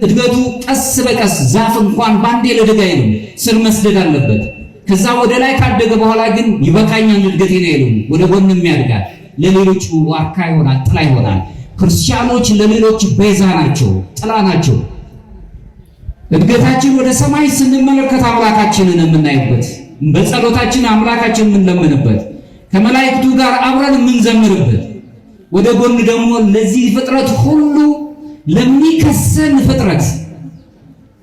እድገቱ ቀስ በቀስ ዛፍ እንኳን ባንዴ ለደጋ አይልም፣ ስር መስደድ አለበት። ከዛ ወደ ላይ ካደገ በኋላ ግን ይበቃኛል እድገቴ ነው አይልም፣ ወደ ጎንም ያድጋል። ለሌሎች ዋርካ ይሆናል፣ ጥላ ይሆናል። ክርስቲያኖች ለሌሎች ቤዛ ናቸው፣ ጥላ ናቸው። እድገታችን ወደ ሰማይ ስንመለከት አምላካችንን የምናይበት፣ በጸሎታችን አምላካችን የምንለምንበት፣ ከመላእክቱ ጋር አብረን የምንዘምርበት፣ ወደ ጎን ደግሞ ለዚህ ፍጥረት ሁሉ ለሚከሰን ፍጥረት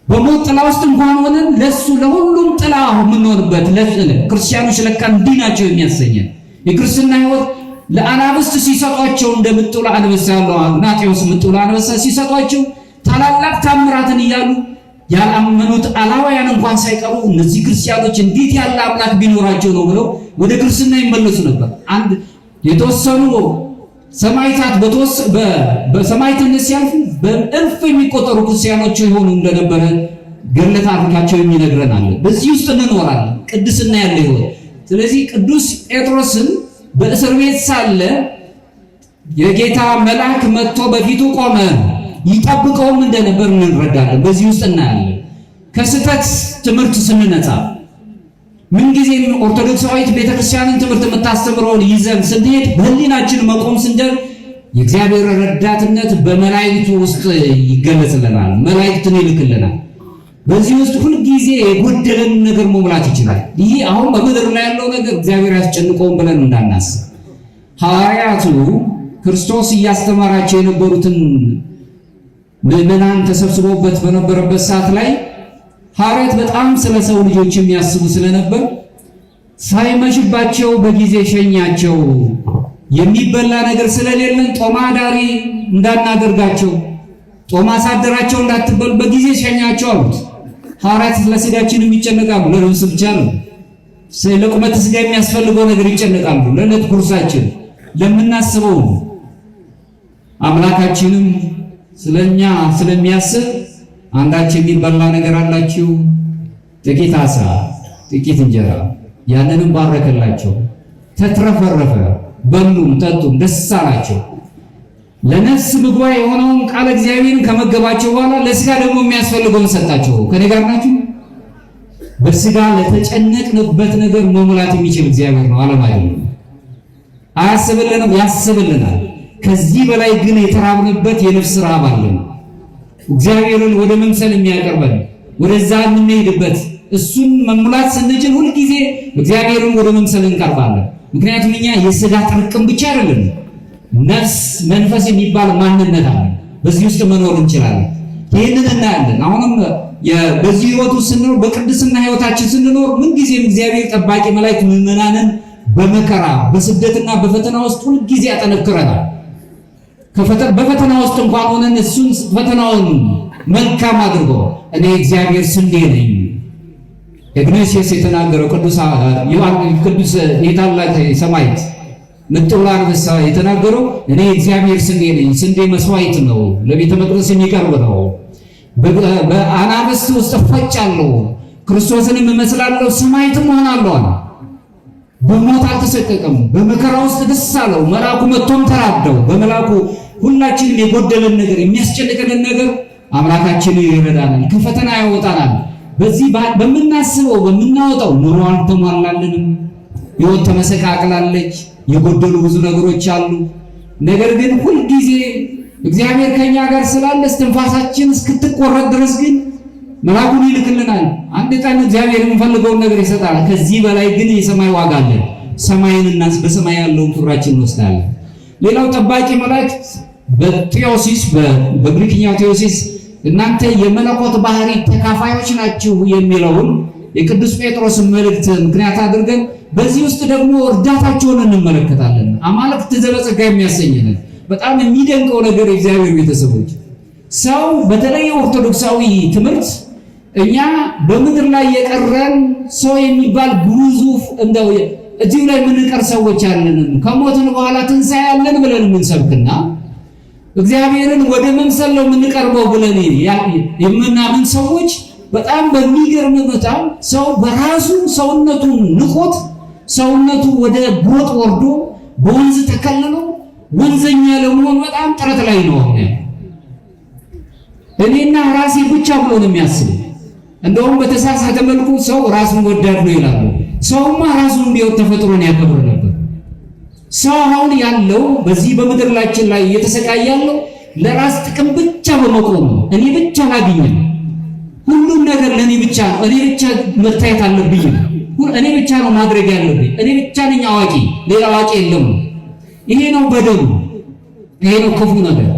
በሞት ጥላ ውስጥ እንኳን ሆነን ለሱ ለሁሉም ጥላ የምንሆንበት ክርስቲያኖች ለካ እንዲህ ናቸው የሚያሰኘን። የክርስትና ሕይወት ለአናብስት ሲሰጧቸው እንደምጥሉ አንበሳ ያለው አግናጤዎስ ምጥሉ አንበሳ ሲሰጧቸው ታላላቅ ታምራትን እያሉ ያላመኑት አላውያን እንኳን ሳይቀሩ እነዚህ ክርስቲያኖች እንዴት ያለ አምላክ ቢኖራቸው ነው ብለው ወደ ክርስትና ይመለሱ ነበር። አንድ የተወሰኑ ሰማዕታት በሰማዕትነት ሲያልፉ በእልፍ የሚቆጠሩ ክርስቲያኖች ይሆኑ እንደነበረ ገድለ ታሪካቸው የሚነግረን አለ። በዚህ ውስጥ እንኖራለን፣ ቅድስና ያለ ሕይወት። ስለዚህ ቅዱስ ጴጥሮስን በእስር ቤት ሳለ የጌታ መልአክ መጥቶ በፊቱ ቆመ፣ ይጠብቀውም እንደነበር እንረዳለን። በዚህ ውስጥ እናያለን። ከስህተት ትምህርት ስንነጻ ምንጊዜም ኦርቶዶክሳዊት ቤተክርስቲያንን ትምህርት የምታስተምረውን ይዘን ስንሄድ በህሊናችን መቆም ስንጀምር የእግዚአብሔር ረዳትነት በመላእክቱ ውስጥ ይገለጽልናል፣ መላእክትን ይልክልናል። በዚህ ውስጥ ሁልጊዜ የጎደለን ነገር መሙላት ይችላል። ይህ አሁን በምድር ላይ ያለው ነገር እግዚአብሔር ያስጨንቀውን ብለን እንዳናስብ ሐዋርያቱ ክርስቶስ እያስተማራቸው የነበሩትን ምዕመናን ተሰብስበውበት በነበረበት ሰዓት ላይ ሐዋርያት በጣም ስለ ሰው ልጆች የሚያስቡ ስለነበር ሳይመሽባቸው በጊዜ ሸኛቸው። የሚበላ ነገር ስለሌለን ጦማ ዳሪ እንዳናደርጋቸው፣ ጦማ ሳደራቸው እንዳትበሉ በጊዜ ሸኛቸው አሉት። ሐዋርያት ለስጋችን ይጨነቃሉ፣ ለልብስ ብቻ ነው። ለቁመት ስጋ የሚያስፈልገው ነገር ይጨነቃሉ፣ ለዕለት ጉርሳችን ለምናስበው። አምላካችንም ስለኛ ስለሚያስብ አንዳች የሚበላ ነገር አላችሁ፣ ጥቂት ዓሣ ጥቂት እንጀራ፣ ያንንም ባረከላቸው፣ ተትረፈረፈ፣ በሉም ጠጡም ደስ አላቸው። ለነፍስ ምግቧ የሆነውን ቃል እግዚአብሔርን ከመገባቸው በኋላ ለስጋ ደግሞ የሚያስፈልገውን ሰጣቸው። ከኔ ጋር ናችሁ? በስጋ ለተጨነቅንበት ነገር መሙላት የሚችል እግዚአብሔር ነው፣ ዓለም አይደለም። አያስብልንም፣ ያስብልናል። ከዚህ በላይ ግን የተራብንበት የነፍስ ረሃብ አለን። እግዚአብሔርን ወደ መምሰል የሚያቀርበን ወደዛ የምንሄድበት እሱን መሙላት ስንችል ሁልጊዜ እግዚአብሔርን ወደ መምሰል እንቀርባለን። ምክንያቱም እኛ የሥጋ ጥርቅም ብቻ አይደለም፣ ነፍስ መንፈስ የሚባል ማንነት አለ። በዚህ ውስጥ መኖር እንችላለን። ይህንን እናያለን። አሁንም በዚህ ሕይወቱ ስንኖር በቅድስና ሕይወታችን ስንኖር ምንጊዜም እግዚአብሔር ጠባቂ መላእክት ምዕመናንን በመከራ በስደትና በፈተና ውስጥ ሁልጊዜ ያጠነክረናል። በፈተና ውስጥ እንኳን ሆነን እሱን ፈተናውን መልካም አድርጎ እኔ እግዚአብሔር ስንዴ ነኝ ኢግናቲዮስ የተናገረው ቅዱስ የታላቅ ሰማዕት ምጥውላን በሳ የተናገረው እኔ እግዚአብሔር ስንዴ ነኝ፣ ስንዴ መስዋዕት ነው፣ ለቤተ መቅደስ የሚቀርብ ነው። በአናብስት ውስጥ እፈጫለሁ፣ ክርስቶስንም እመስላለሁ፣ ሰማዕትም እሆናለሁ አለ። በሞት አልተሰቀቀም፣ በመከራ ውስጥ ደስ አለው። መልአኩ መጥቶም ተራዳው። በመልአኩ ሁላችንም የጎደለን ነገር የሚያስጨንቀንን ነገር አምላካችን ይረዳናል፣ ከፈተና ያወጣናል። በዚህ በምናስበው በምናወጣው ኑሮ አልተሟላለንም፣ ሕይወት ተመሰቃቅላለች፣ የጎደሉ ብዙ ነገሮች አሉ። ነገር ግን ሁልጊዜ እግዚአብሔር ከኛ ጋር ስላለ እስትንፋሳችን እስክትቆረጥ ድረስ ግን መልአኩን ይልክልናል። አንድ ቀን እግዚአብሔር የሚፈልገውን ነገር ይሰጣል። ከዚህ በላይ ግን የሰማይ ዋጋ አለ። ሰማይንና በሰማይ ያለውን ክብራችን እንወስዳለን። ሌላው ጠባቂ መላእክት በቴዎሲስ በግሪክኛው ቴዎሲስ እናንተ የመለኮት ባህሪ ተካፋዮች ናችሁ የሚለውን የቅዱስ ጴጥሮስን መልእክት ምክንያት አድርገን በዚህ ውስጥ ደግሞ እርዳታቸውን እንመለከታለን። አማልክት ዘበጸጋ የሚያሰኝን በጣም የሚደንቀው ነገር የእግዚአብሔር ቤተሰቦች ሰው በተለይ ኦርቶዶክሳዊ ትምህርት እኛ በምድር ላይ የቀረን ሰው የሚባል ግዙፍ እንደው እዚሁ ላይ የምንቀር ሰዎች አለንም ከሞትን በኋላ ትንሣኤ ያለን ብለን የምንሰብክና እግዚአብሔርን ወደ መምሰል ነው የምንቀርበው ብለን የምናምን ሰዎች በጣም በሚገርም በጣም ሰው በራሱ ሰውነቱን ንቆት ሰውነቱ ወደ ጎጥ ወርዶ በወንዝ ተከልሎ ወንዘኛ ለመሆን በጣም ጥረት ላይ ነው። እኔና ራሴ ብቻ ብሎ ነው የሚያስበው። እንደውም በተሳሳተ መልኩ ሰው ራሱን ወዳድ ነው ይላሉ። ሰውማ ራሱን ቢሆን ተፈጥሮን ያከብር ነበር። ሰው አሁን ያለው በዚህ በምድር ላይ እየተሰቃየ ያለው ለራስ ጥቅም ብቻ በመቆም ነው። እኔ ብቻ ላግኝ፣ ሁሉም ነገር ለኔ ብቻ ነው፣ እኔ ብቻ መታየት አለብኝ፣ እኔ ብቻ ነው ማድረግ ያለብኝ፣ እኔ ብቻ ነኝ አዋቂ፣ ሌላ አዋቂ የለም። ይሄ ነው በደሉ፣ ይሄ ነው ክፉ ነገር።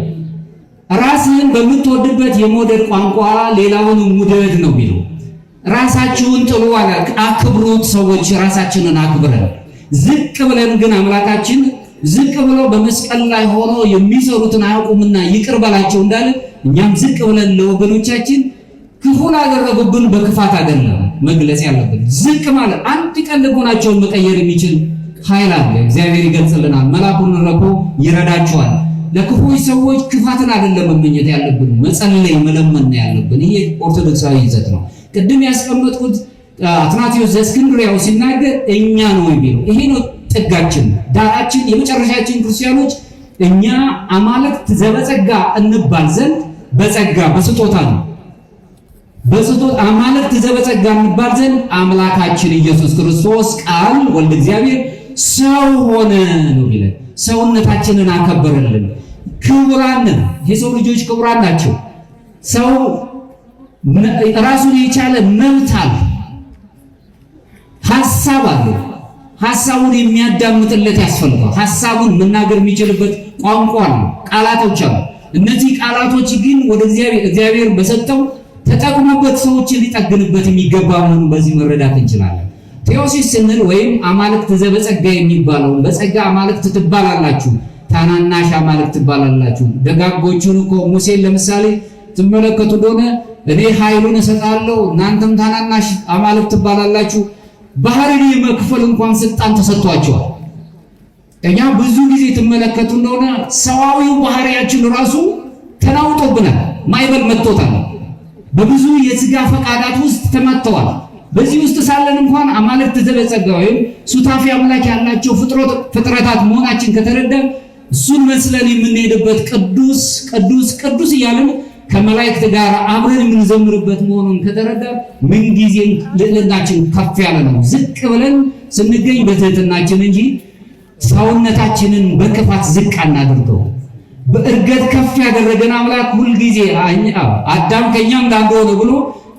ራስህን በምትወድበት የመውደድ ቋንቋ ሌላውን ውደድ ነው የሚለው። ራሳችሁን ጥሉ አለ፣ አክብሩት። ሰዎች ራሳችንን አክብረን ዝቅ ብለን ግን አምላካችን ዝቅ ብሎ በመስቀል ላይ ሆኖ የሚሰሩትን አያውቁምና ይቅር በላቸው እንዳለ እኛም ዝቅ ብለን ለወገኖቻችን ክፉ ላደረጉብን በክፋት አይደለም መግለጽ ያለብን። ዝቅ ማለት አንድ ቀን ልቦናቸውን መቀየር የሚችል ኃይል አለ። እግዚአብሔር ይገልጽልናል። መልአኩን ልኮ ይረዳቸዋል። ለክፉዎች ሰዎች ክፋትን አይደለም መመኘት ያለብን፣ መጸለይ መለመን ያለብን። ይሄ ኦርቶዶክሳዊ ይዘት ነው። ቅድም ያስቀመጥኩት አትናቴዎስ ዘእስክንድርያው ሲናገር እኛ ነው የሚለው ይሄ ነው ጥጋችን፣ ዳራችን፣ የመጨረሻችን ክርስቲያኖች እኛ አማልክት ዘበጸጋ እንባል ዘንድ በጸጋ በስጦታ ነው። በስጦታ አማልክት ዘበጸጋ እንባል ዘንድ አምላካችን ኢየሱስ ክርስቶስ ቃል ወልድ እግዚአብሔር ሰው ሆነ ነው የሚለው። ሰውነታችንን አከበረልን። ክቡራን የሰው ልጆች ክቡራን ናቸው። ሰው ራሱን የቻለ መብት አለ፣ ሐሳብ አለው። ሐሳቡን የሚያዳምጥለት ያስፈልጋል። ሐሳቡን መናገር የሚችልበት ቋንቋ አለው፣ ቃላቶች አሉ። እነዚህ ቃላቶች ግን ወደ እግዚአብሔር በሰጠው ተጠቅሞበት ሰዎችን ሊጠግንበት የሚገባ መሆኑን በዚህ መረዳት እንችላለን። ቴዎሲስ ስንል ወይም አማልክት ዘበጸጋ የሚባለው በጸጋ አማልክት ትባላላችሁ፣ ታናናሽ አማልክት ትባላላችሁ። ደጋጎቹን እኮ ሙሴን ለምሳሌ ትመለከቱ እንደሆነ እኔ ኃይሉን እሰጣለሁ እናንተም ታናናሽ አማልክት ትባላላችሁ። ባህርን የመክፈል እንኳን ስልጣን ተሰጥቷቸዋል። እኛ ብዙ ጊዜ ትመለከቱ እንደሆነ ሰዋዊው ባህሪያችን ራሱ ተናውጦብናል፣ ማይበል መጥቶታል። በብዙ የሥጋ ፈቃዳት ውስጥ ተመተዋል። በዚህ ውስጥ ሳለን እንኳን አማልክት ዘበጸጋ ወይም ሱታፊ አምላክ ያላቸው ፍጥረታት መሆናችን ከተረዳ እሱን መስለን የምንሄድበት ቅዱስ ቅዱስ ቅዱስ እያለን ከመላእክት ጋር አብረን የምንዘምርበት መሆኑን ከተረዳ ምን ጊዜ ልዕልናችን ከፍ ያለ ነው። ዝቅ ብለን ስንገኝ በትህትናችን እንጂ ሰውነታችንን በክፋት ዝቅ አናድርገው። በእርገት ከፍ ያደረገን አምላክ ሁልጊዜ አዳም ከኛ እንዳንደሆነ ብሎ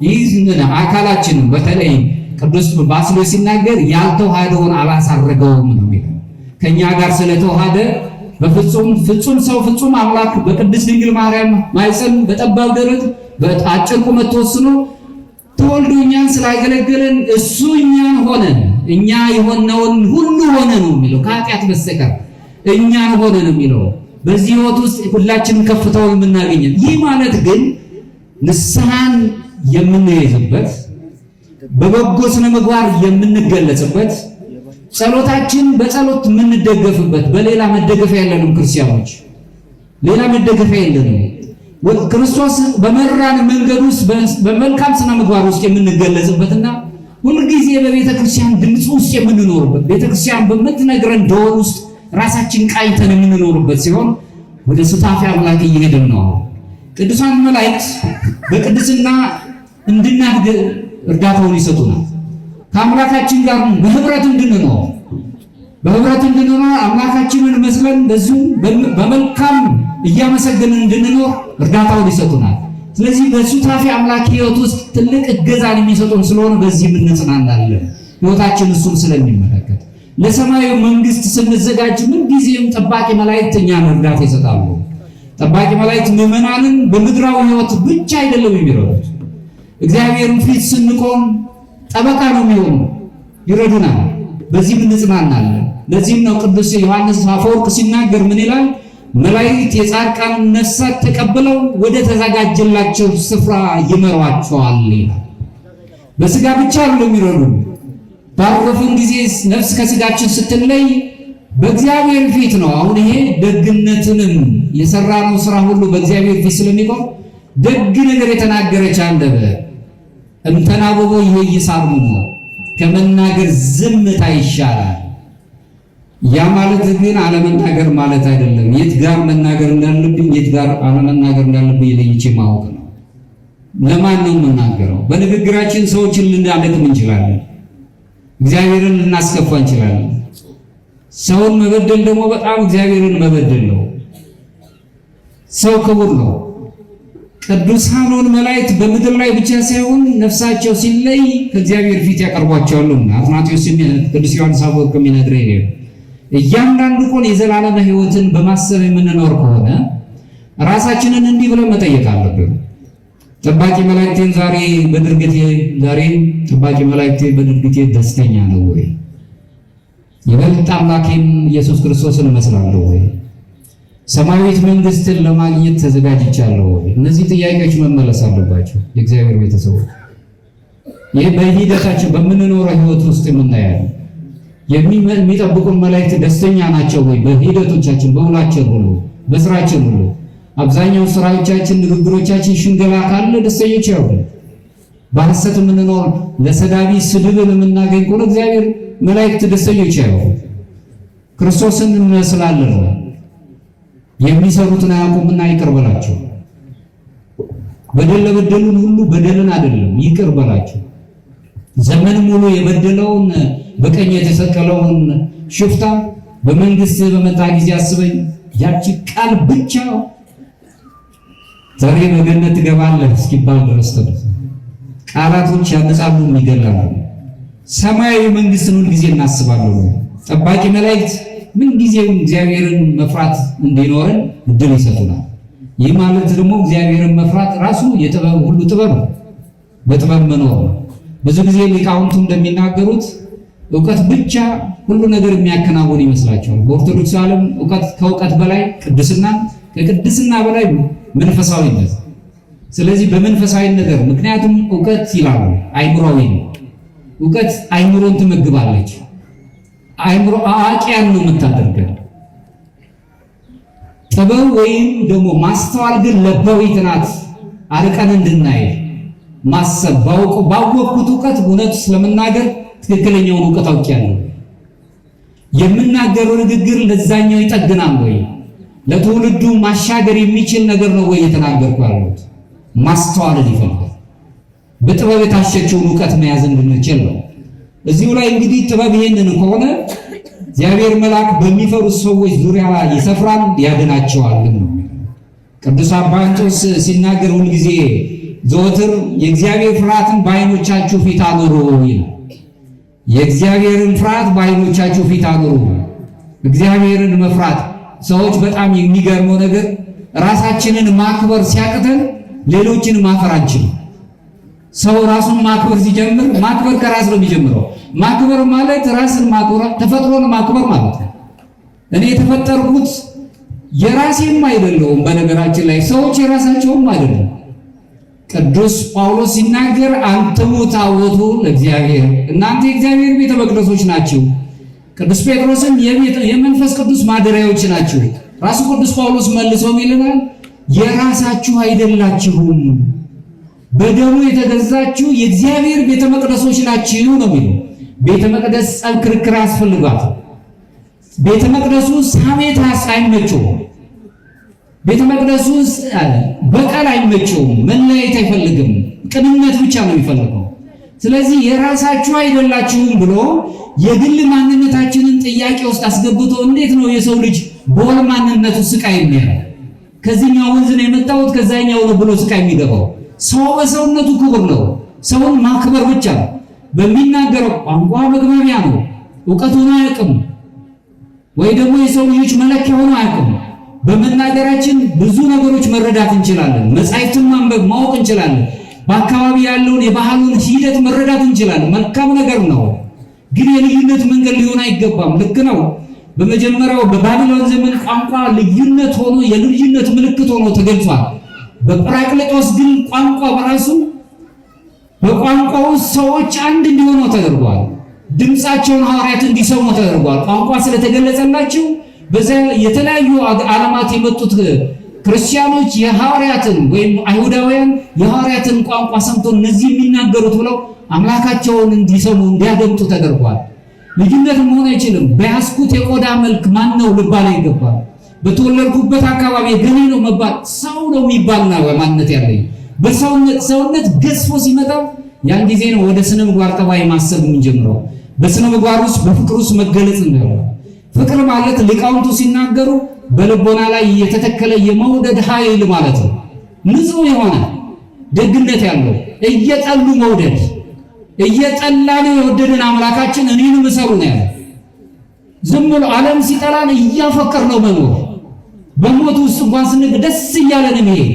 ይህንን አካላችንን በተለይ ቅዱስ ባስልዮስ ሲናገር ያልተዋሃደውን አላሳረገውም ነው የሚለው። ከኛ ጋር ስለተዋሃደ ፍጹም ሰው ፍጹም አምላክ በቅድስት ድንግል ማርያም ማኅፀን በጠባብ ደረት በአጭር ቁመት ተወስኖ ተወልዶ እኛን ስላገለገለን እሱ እኛን ሆነ፣ እኛ የሆነውን ሁሉ ሆነ ነው የሚለው። ከኃጢአት በስተቀር እኛን ሆነ ነው የሚለው። በዚህ ሕይወት ውስጥ ሁላችንም ከፍታውን የምናገኘን። ይህ ማለት ግን ንስሐን የምንይዝበት በበጎ ስነ ምግባር የምንገለጽበት ጸሎታችን በጸሎት የምንደገፍበት በሌላ መደገፊያ የለንም። ክርስቲያኖች ሌላ መደገፊያ የለንም። ክርስቶስ በመራን መንገድ ውስጥ በመልካም ስነ ምግባር ውስጥ የምንገለጽበትና ሁልጊዜ በቤተ ክርስቲያን ድምፅ ውስጥ የምንኖርበት ቤተ ክርስቲያን በምትነግረን ደወል ውስጥ ራሳችን ቃኝተን የምንኖርበት ሲሆን ወደ ሱታፌ አምላክ እየሄድን ነው። ቅዱሳን መላእክት በቅድስና እንድናድግ እርዳታውን ይሰጡናል። ከአምላካችን ጋር በህብረት እንድንኖር አምላካችንን መስለን በዚሁ በመልካም እያመሰገንን እንድንኖር እርዳታውን ይሰጡናል። ስለዚህ በሱታፌ አምላክ ሕይወት ውስጥ ትልቅ እገዛን የሚሰጡን ስለሆነ በዚህ እንጽናናለን። ሕይወታችን እሱን ስለሚመለከት ለሰማያዊ መንግስት ስንዘጋጅ ምንጊዜም ጠባቂ መላእክት እኛን እርዳታ ይሰጣሉ። ጠባቂ መላእክት ምዕመናንን በምድራዊ ሕይወት ብቻ አይደለም የሚረዱት። እግዚአብሔርን ፊት ስንቆም ጠበቃ ነው የሚሆኑ፣ ይረዱናል። በዚህ እንጽናናለን። ለዚህም ነው ቅዱስ ዮሐንስ አፈወርቅ ሲናገር ምን ይላል? መላእክት የጻድቃን ነፍሳት ተቀብለው ወደ ተዘጋጀላቸው ስፍራ ይመሯቸዋል ይላል። በስጋ ብቻ አይደለም የሚረዱን። ባረፉን ጊዜ ነፍስ ከስጋችን ስትለይ በእግዚአብሔር ፊት ነው። አሁን ይሄ ደግነትንም የሰራነው ስራ ሁሉ በእግዚአብሔር ፊት ስለሚቆም ደግ ነገር የተናገረች አንደበት እምተናበቦ ይሄ ይሳርሙ ከመናገር ዝምታ ይሻላል። ያ ማለት ግን አለመናገር ማለት አይደለም። የት ጋር መናገር እንዳለብኝ የት ጋር አለመናገር እንዳለብኝ ለይቼ ማወቅ ነው። ለማን ነው የምናገረው? በንግግራችን ሰዎችን ልናደክም እንችላለን። እግዚአብሔርን ልናስከፋ እንችላለን። ሰውን መበደል ደግሞ በጣም እግዚአብሔርን መበደል ነው። ሰው ክቡር ነው። ቅዱሳኑን መላእክት በምድር ላይ ብቻ ሳይሆን ነፍሳቸው ሲለይ ከእግዚአብሔር ፊት ያቀርቧቸዋልና አትናቴዎስ ቅዱስ ዮሐንስ አፈወርቅ የሚነግረን ይሄ እያንዳንዱ ቆን የዘላለም ሕይወትን በማሰብ የምንኖር ከሆነ ራሳችንን እንዲህ ብለን መጠየቅ አለብን። ጠባቂ መላእክቴን ዛሬ ጠባቂ መላእክቴ በድርጊቴ ደስተኛ ነው ወይ? ይበልጥ አምላኬን ኢየሱስ ክርስቶስን እመስላለሁ ወይ? ሰማያዊት መንግስትን ለማግኘት ተዘጋጅቻለሁ ወይ? እነዚህ ጥያቄዎች መመለስ አለባቸው። የእግዚአብሔር ቤተሰቦች ይህ በሂደታችን በምንኖረው ሕይወት ውስጥ የምናያለን። የሚጠብቁን መላእክት ደስተኛ ናቸው ወይ? በሂደቶቻችን፣ በውላችን ሁሉ፣ በስራችን ሁሉ አብዛኛው ስራዎቻችን፣ ንግግሮቻችን ሽንገላ ካለ ደስተኞች ያውቁ። በሐሰት የምንኖር ለሰዳቢ ስድብን የምናገኝ ከሆነ እግዚአብሔር መላእክት ደስተኞች ያውቁ። ክርስቶስን እንመስላለን። የሚሰሩትን አያውቁምና ይቅር በላቸው። በደል ለበደሉን ሁሉ በደልን አይደለም ይቅር በላቸው። ዘመን ሙሉ የበደለውን በቀኝ የተሰቀለውን ሽፍታ በመንግስት በመጣ ጊዜ አስበኝ ያቺ ቃል ብቻ ዛሬ በገነት ትገባለህ እስኪባል ድረስ ቃላቶች ያነጻሉ፣ ይገላሉ። ሰማያዊ መንግስትን ሁል ጊዜ እናስባለን። ጠባቂ መላእክት ምን ጊዜም እግዚአብሔርን መፍራት እንዲኖረን እድል ይሰጡናል። ይህ ማለት ደግሞ እግዚአብሔርን መፍራት ራሱ የጥበብ ሁሉ ጥበብ ነው። በጥበብ መኖር ነው። ብዙ ጊዜ ሊቃውንቱ እንደሚናገሩት እውቀት ብቻ ሁሉ ነገር የሚያከናውን ይመስላቸዋል። በኦርቶዶክስ ዓለም እውቀት ከእውቀት በላይ ቅድስና፣ ከቅድስና በላይ መንፈሳዊነት። ስለዚህ በመንፈሳዊ ነገር ምክንያቱም እውቀት ይላሉ አይምሮዊ ነው። እውቀት አይምሮን ትመግባለች። አይምሮ አዋቂያን ነው የምታደርገው። ጥበብ ወይም ደግሞ ማስተዋል ግን ለባዊት ናት። አርቀን እንድናይ ማሰብ ባወቅኩት እውቀት እውነት ስለምናገር ትክክለኛውን እውቀት አውቄያለሁ። የምናገረው ንግግር ለዛኛው ይጠግናል ወይ? ለትውልዱ ማሻገር የሚችል ነገር ነው ወይ የተናገርኩ ያለሁት? ማስተዋልን ይፈልጋል። በጥበብ የታሸችውን እውቀት መያዝ እንድንችል ነው። እዚሁ ላይ እንግዲህ ጥበብ ይሄንን ከሆነ እግዚአብሔር መልአክ በሚፈሩት ሰዎች ዙሪያ ይሰፍራል ያድናቸዋል ነው። ቅዱስ አባ እንጦንስ ሲናገር ሁልጊዜ ዘወትር የእግዚአብሔር ፍርሃትን በዓይኖቻችሁ ፊት አኑሩ ይላል። የእግዚአብሔርን ፍርሃት በዓይኖቻችሁ ፊት አኑሩ። እግዚአብሔርን መፍራት ሰዎች በጣም የሚገርመው ነገር ራሳችንን ማክበር ሲያቅተን ሌሎችን ማፈር አንችልም። ሰው ራሱን ማክበር ሲጀምር ማክበር ከራስ ነው የሚጀምረው። ማክበር ማለት ራስን ማክበር፣ ተፈጥሮን ማክበር ማለት ነው። እኔ የተፈጠርኩት የራሴም አይደለሁም። በነገራችን ላይ ሰዎች የራሳቸውም አይደለም። ቅዱስ ጳውሎስ ሲናገር አንትሙ ታቦቱ ለእግዚአብሔር፣ እናንተ የእግዚአብሔር ቤተ መቅደሶች ናችሁ፣ ቅዱስ ጴጥሮስም የመንፈስ ቅዱስ ማደሪያዎች ናችሁ። ራሱ ቅዱስ ጳውሎስ መልሶ ይልናል የራሳችሁ አይደላችሁም በደሙ የተገዛችሁ የእግዚአብሔር ቤተ መቅደሶች ናችሁ ነው የሚለው። ቤተ መቅደስ ጸብ ክርክር አስፈልጓት። ቤተ መቅደሱ ሳሜት አይመቸውም። ቤተ መቅደሱ በቀል አይመቸውም። መለያየት አይፈልግም። ቅንነት ብቻ ነው የሚፈልገው። ስለዚህ የራሳችሁ አይደላችሁም ብሎ የግል ማንነታችንን ጥያቄ ውስጥ አስገብቶ እንዴት ነው የሰው ልጅ በወል ማንነቱ ስቃይ የሚያደርገው? ከዚህኛው ወንዝ ነው የመጣሁት ከዛኛው ነው ብሎ ስቃይ የሚገባው? ሰው በሰውነቱ ክቡር ነው። ሰውን ማክበር ብቻ ነው። በሚናገረው ቋንቋ መግባቢያ ነው። ዕውቀቱን አያውቅም ወይ ደግሞ የሰው ልጆች መለኪያ ሆኖ አያውቅም። በመናገራችን ብዙ ነገሮች መረዳት እንችላለን። መጻሕፍትን ማንበብ ማወቅ እንችላለን። በአካባቢ ያለውን የባህሉን ሂደት መረዳት እንችላለን። መልካም ነገር ነው። ግን የልዩነት መንገድ ሊሆን አይገባም። ልክ ነው። በመጀመሪያው በባቢሎን ዘመን ቋንቋ ልዩነት ሆኖ የልዩነት ምልክት ሆኖ ተገልጿል። በጰራቅሊጦስ ግን ቋንቋ በራሱ በቋንቋው ሰዎች አንድ እንዲሆኑ ተደርጓል። ድምፃቸውን ሐዋርያት እንዲሰሙ ተደርጓል። ቋንቋ ስለተገለጸላቸው በዛ የተለያዩ ዓለማት የመጡት ክርስቲያኖች የሐዋርያትን ወይም አይሁዳውያን የሐዋርያትን ቋንቋ ሰምቶ እነዚህ የሚናገሩት ብለው አምላካቸውን እንዲሰሙ እንዲያደምጡ ተደርጓል። ልዩነት መሆን አይችልም። በያዝኩት የቆዳ መልክ ማን ነው ልባል ይገባል። በተወለድኩበት አካባቢ ገኔ ነው መባል ሰው ነው የሚባልና ማንነት ያለኝ በሰውነት ገዝፎ ሲመጣ ያን ጊዜ ነው ወደ ስነ ምግባር ጠባይ ማሰብ የምንጀምረው። በስነ ምግባር ውስጥ በፍቅር ውስጥ መገለጽ ነው። ፍቅር ማለት ሊቃውንቱ ሲናገሩ በልቦና ላይ የተተከለ የመውደድ ኃይል ማለት ነው። ንጹህ የሆነ ደግነት ያለው እየጠሉ መውደድ እየጠላን የወደደን አምላካችን እኔን ምሰሉ ነው ያለው። ዝም ብሎ ዓለም ሲጠላን እያፈቀር ነው መኖር። በሞት ውስጥ እንኳን ስንግ ደስ እያለን መሄድ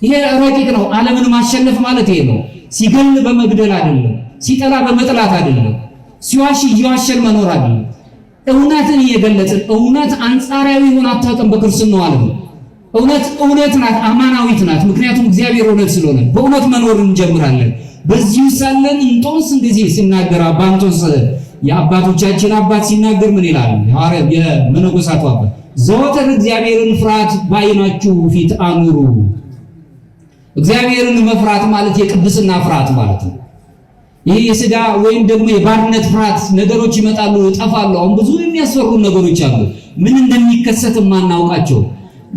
ይሄ ረቂቅ ነው። ዓለምን ማሸነፍ ማለት ይሄ ነው። ሲገል በመግደል አይደለም፣ ሲጠላ በመጥላት አይደለም፣ ሲዋሽ እየዋሸን መኖር አይደለም። እውነትን እየገለጽን እውነት አንጻራዊ ሆና አታውቅም። በክርስትናው ዓለም እውነት ናት፣ አማናዊት ናት። ምክንያቱም እግዚአብሔር እውነት ስለሆነ በእውነት መኖር እንጀምራለን። በዚህ ሳለን እንጦንስ እንደዚህ ሲናገር አባ እንጦንስ የአባቶቻችን አባት ሲናገር ምን ይላል? የመነኮሳቱ አባት ዘወትር እግዚአብሔርን ፍርሃት በዓይናችሁ ፊት አኑሩ። እግዚአብሔርን መፍራት ማለት የቅድስና ፍርሃት ማለት ነው። ይሄ የሥጋ ወይም ደግሞ የባርነት ፍርሃት ነገሮች ይመጣሉ፣ ይጠፋሉ። አሁን ብዙ የሚያስፈሩ ነገሮች አሉ። ምን እንደሚከሰት ማናውቃቸው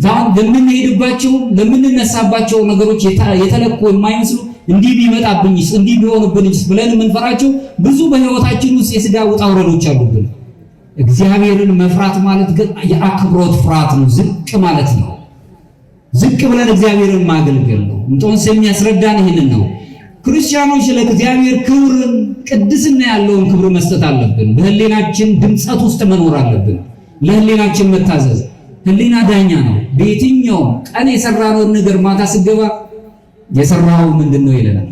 ዛን ለምንሄድባቸው ለምንነሳባቸው ነገሮች የተለኩ የማይመስሉ እንዲህ ቢመጣብኝስ እንዲህ ቢሆንብኝስ ብለን የምንፈራቸው ብዙ በህይወታችን ውስጥ የሥጋ ውጣ ውረዶች አሉብን። እግዚአብሔርን መፍራት ማለት ግን የአክብሮት ፍርሃት ነው። ዝቅ ማለት ነው። ዝቅ ብለን እግዚአብሔርን ማገልገል ነው። እንጦንስ የሚያስረዳን ይህንን ነው። ክርስቲያኖች ለእግዚአብሔር ክብርን ቅድስና ያለውን ክብር መስጠት አለብን። በህሊናችን ድምጸት ውስጥ መኖር አለብን። ለህሊናችን መታዘዝ። ህሊና ዳኛ ነው። በየትኛውም ቀን የሰራነውን ነገር ማታ ስገባ የሰራው ምንድነው ይለናል።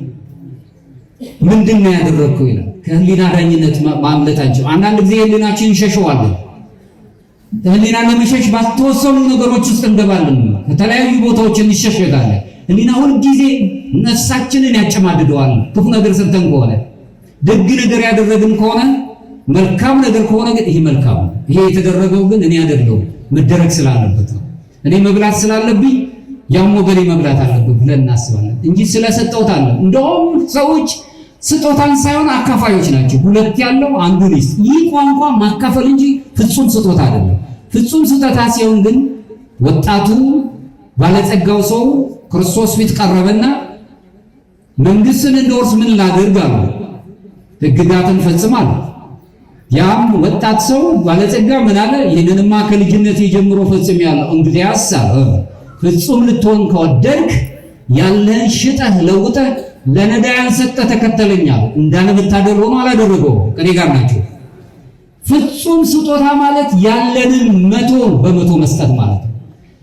ምንድነው ያደረግከው ይላል። ከህሊና ዳኝነት ማምለጣቸው አንዳንድ ጊዜ ህሊናችን እንሸሸዋለን። ህሊና ለመሸሽ ባልተወሰኑ ነገሮች ውስጥ እንገባለን። ከተለያዩ ቦታዎች እንሸሸጋለን። ህሊና ሁሉ ጊዜ ነፍሳችንን ያጨማድደዋል። ክፉ ነገር ሰርተን ከሆነ ደግ ነገር ያደረግን ከሆነ መልካም ነገር ከሆነ ግን ይሄ መልካም ነው፣ ይሄ የተደረገው ግን እኔ አይደለሁም መደረግ ስላለበት ነው፣ እኔ መብላት ስላለብኝ ያም ወገኔ መብላት አለበት ብለን እናስባለን እንጂ ስለሰጠውት አለ። እንደውም ሰዎች ስጦታን ሳይሆን አካፋዮች ናቸው። ሁለት ያለው አንዱን ይስጥ። ይህ ቋንቋ ማካፈል እንጂ ፍጹም ስጦታ አይደለም። ፍጹም ስጦታ ሲሆን ግን ወጣቱ ባለጸጋው ሰው ክርስቶስ ፊት ቀረበና መንግስትን እንደወርስ ምን ላድርግ አለ። ሕግጋትን ፈጽም አለ። ያም ወጣት ሰው ባለጸጋ ምን አለ? ይህንንማ ከልጅነት ጀምሮ ፈጽሜያለሁ። እንግዲያስ አለ ፍጹም ልትሆን ከወደድክ ያለህን ሽጠህ ለውጠህ ለነዳያን ሰጠህ ተከተለኛል እንዳለ ብታደርግ ሆኖ አላደረገው። ከኔ ጋር ናቸው። ፍጹም ስጦታ ማለት ያለንን 100% መስጠት ማለት ነው።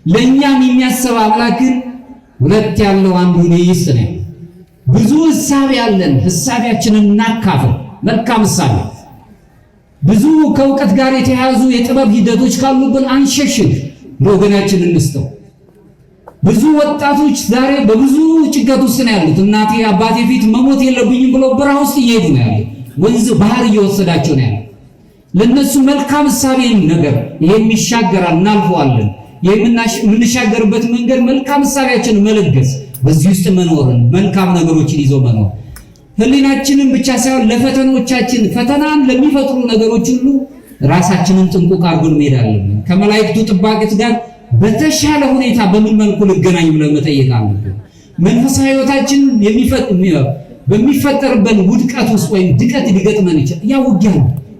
ለኛም የሚያስብ አምላክን ሁለት ያለው አንዱን ይስጥ ነው። ብዙ ሐሳብ ያለን ሐሳቢያችንን እናካፍል። መልካም ሐሳብ ብዙ ከእውቀት ጋር የተያዙ የጥበብ ሂደቶች ካሉብን አንሸሽግ፣ ለወገናችን እንስጠው። ብዙ ወጣቶች ዛሬ በብዙ ጭንቀት ውስጥ ነው ያሉት። እናቴ አባቴ ፊት መሞት የለብኝም ብለው በረሃ ውስጥ እየሄዱ ነው ያሉት። ወንዝ ባህር እየወሰዳቸው ነው ያሉት። ለነሱ መልካም እሳቤን ነገር ይሄም ይሻገራል እናልፈዋለን። የምንሻገርበት መንገድ መልካም እሳቤያችን መለገስ፣ በዚህ ውስጥ መኖርን መልካም ነገሮችን ይዞ መኖር ህሊናችንን ብቻ ሳይሆን ለፈተኖቻችን ፈተናን ለሚፈጥሩ ነገሮች ሁሉ ራሳችንን ጥንቁቅ አድርገን መሄድ አለብን። ከመላእክቱ ጥባቂት ጋር በተሻለ ሁኔታ በምን መልኩ ልገናኝ ብለን መጠየቅ አለብን። መንፈሳዊ ህይወታችን በሚፈጠርበት ውድቀት ውስጥ ወይም ድቀት ሊገጥመን ይችላል። ያ ውጊያ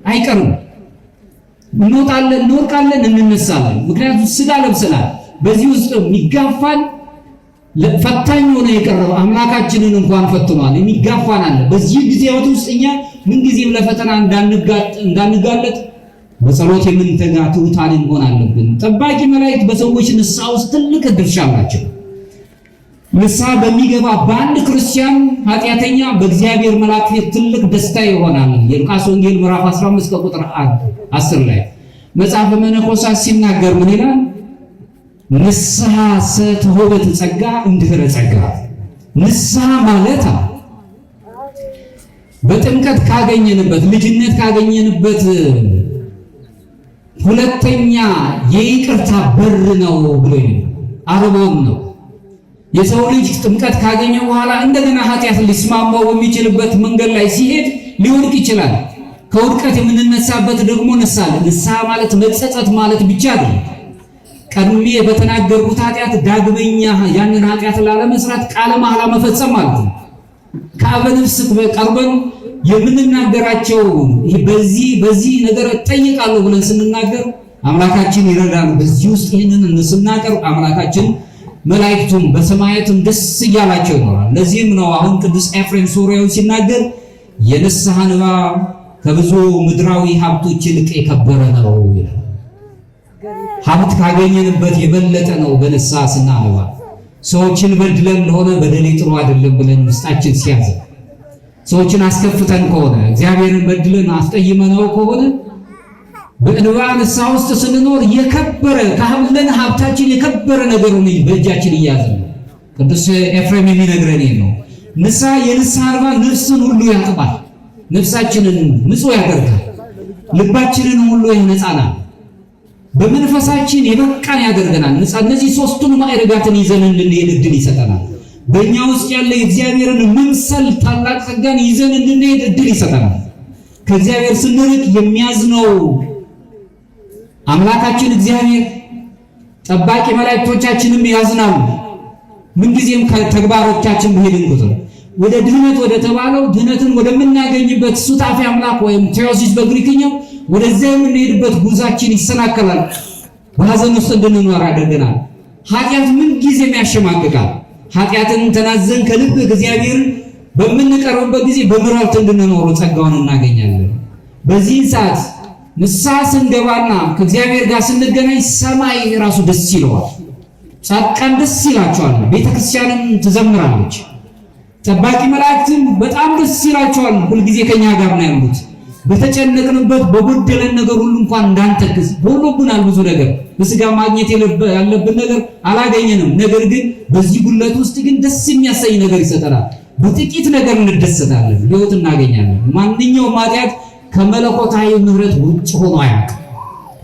አይቀርም። እንወጣለን፣ እንወርቃለን፣ እንነሳለን። ምክንያቱም ስጋ ለብሰናል። በዚህ ውስጥ የሚጋፋን ፈታኝ ሆነ የቀረበ አምላካችንን እንኳን ፈትኗል። የሚጋፋን አለ። በዚህ ጊዜያት ውስጥ እኛ ምን ጊዜም ለፈተና እንዳንጋለጥ በጸሎት የምንተጋ ትሑታን መሆን አለብን። ጠባቂ መላእክት በሰዎች ንስሐ ውስጥ ትልቅ ድርሻ አላቸው። ንስሐ በሚገባ በአንድ ክርስቲያን ኃጢአተኛ በእግዚአብሔር መልአክ ፊት ትልቅ ደስታ ይሆናል። የሉቃስ ወንጌል ምዕራፍ 15 ከቁጥር 10 ላይ መጽሐፈ መነኮሳት ሲናገር ምን ይላል? ንስሐ ሰተሆበት ጸጋ እንድህረ ጸጋ። ንስሐ ማለት በጥምቀት ካገኘንበት ልጅነት ካገኘንበት ሁለተኛ የይቅርታ በር ነው ብሎ አርቦም ነው። የሰው ልጅ ጥምቀት ካገኘ በኋላ እንደገና ኃጢአት ሊስማማው በሚችልበት መንገድ ላይ ሲሄድ ሊወድቅ ይችላል። ከውድቀት የምንነሳበት ደግሞ ንስሐ ማለት መጸጸት ማለት ብቻ አይደለም። ቀድሜ በተናገርኩት ኃጢአት ዳግመኛ ያንን ኃጢአት ላለመስራት ቃለ መሐላ መፈጸም ማለት ነው። ከአበ ነፍስ ቀርበን የምንናገራቸው በዚህ ነገር እጠይቃለሁ ብለን ስንናገር አምላካችን ይረዳል። በዚህ ውስጥ ይህንን ስናቀርብ አምላካችን መላእክቱም በሰማያትም ደስ እያላቸው ይኖራል። ለዚህም ነው አሁን ቅዱስ ኤፍሬም ሶርያዊ ሲናገር የንስሐ እንባ ከብዙ ምድራዊ ሀብቶች ይልቅ የከበረ ነው ይላል። ሀብት ካገኘንበት የበለጠ ነው በንስሐ ስናነባ። ሰዎችን በድለን ለሆነ በደሌ ጥሩ አይደለም ብለን ውስጣችን ሲያዘን፣ ሰዎችን አስከፍተን ከሆነ እግዚአብሔርን በድለን አስቀይመነው ከሆነ በእንባ ንስሐ ውስጥ ስንኖር የከበረ ካለን ሀብታችን የከበረ ነገር ነው በእጃችን እያዘን። ቅዱስ ኤፍሬም የሚነግረን ነው። ንስሐ የንስሐ እንባ ነፍስን ሁሉ ያጥባል፣ ነፍሳችንን ንጹህ ያደርጋል፣ ልባችንን ሁሉ ያነጻናል፣ በመንፈሳችን የበቃን ያደርገናል። እነዚህ ሶስቱን ማዕረጋትን ይዘን እንድንሄድ እድል ይሰጠናል። በእኛ ውስጥ ያለ የእግዚአብሔርን መምሰል ታላቅ ጸጋን ይዘን እንድንሄድ እድል ይሰጠናል። ከእግዚአብሔር ስንርቅ የሚያዝነው አምላካችን እግዚአብሔር ጠባቂ መላእክቶቻችንም ያዝናሉ። ምንጊዜም ከተግባሮቻችን በሄድን ቁጥር ወደ ድህነት ወደ ተባለው ድህነትን ወደምናገኝበት ሱታፊ አምላክ ወይም ቴዎሲስ በግሪክኛው ወደዚያ የምንሄድበት ጉዛችን ይሰናከላል። በሐዘን ውስጥ እንድንኖር ያደርገናል። ኃጢአት ምንጊዜም ያሸማቅቃል። ኃጢአትን ተናዘን ከልብ እግዚአብሔርን በምንቀርብበት ጊዜ በምሕረት እንድንኖር ጸጋውን እናገኛለን። በዚህ ሰዓት ንስሐ ስንገባና ከእግዚአብሔር ጋር ስንገናኝ ሰማይ ራሱ ደስ ይለዋል። ጻድቃን ደስ ይላቸዋል። ቤተክርስቲያንም ትዘምራለች። ጠባቂ መላእክትም በጣም ደስ ይላቸዋል። ሁልጊዜ ከኛ ጋር ነው ያሉት። በተጨነቅንበት በጎደለን ነገር ሁሉ እንኳን እንዳንተክዝ በሆኖብናል። ብዙ ነገር በስጋ ማግኘት ያለብን ነገር አላገኘንም። ነገር ግን በዚህ ጉለት ውስጥ ግን ደስ የሚያሰኝ ነገር ይሰጠናል። በጥቂት ነገር እንደሰታለን፣ ሕይወት እናገኛለን። ማንኛውም ኃጢአት ከመለኮታዊ ምሕረት ውጭ ሆኖ አያውቅም።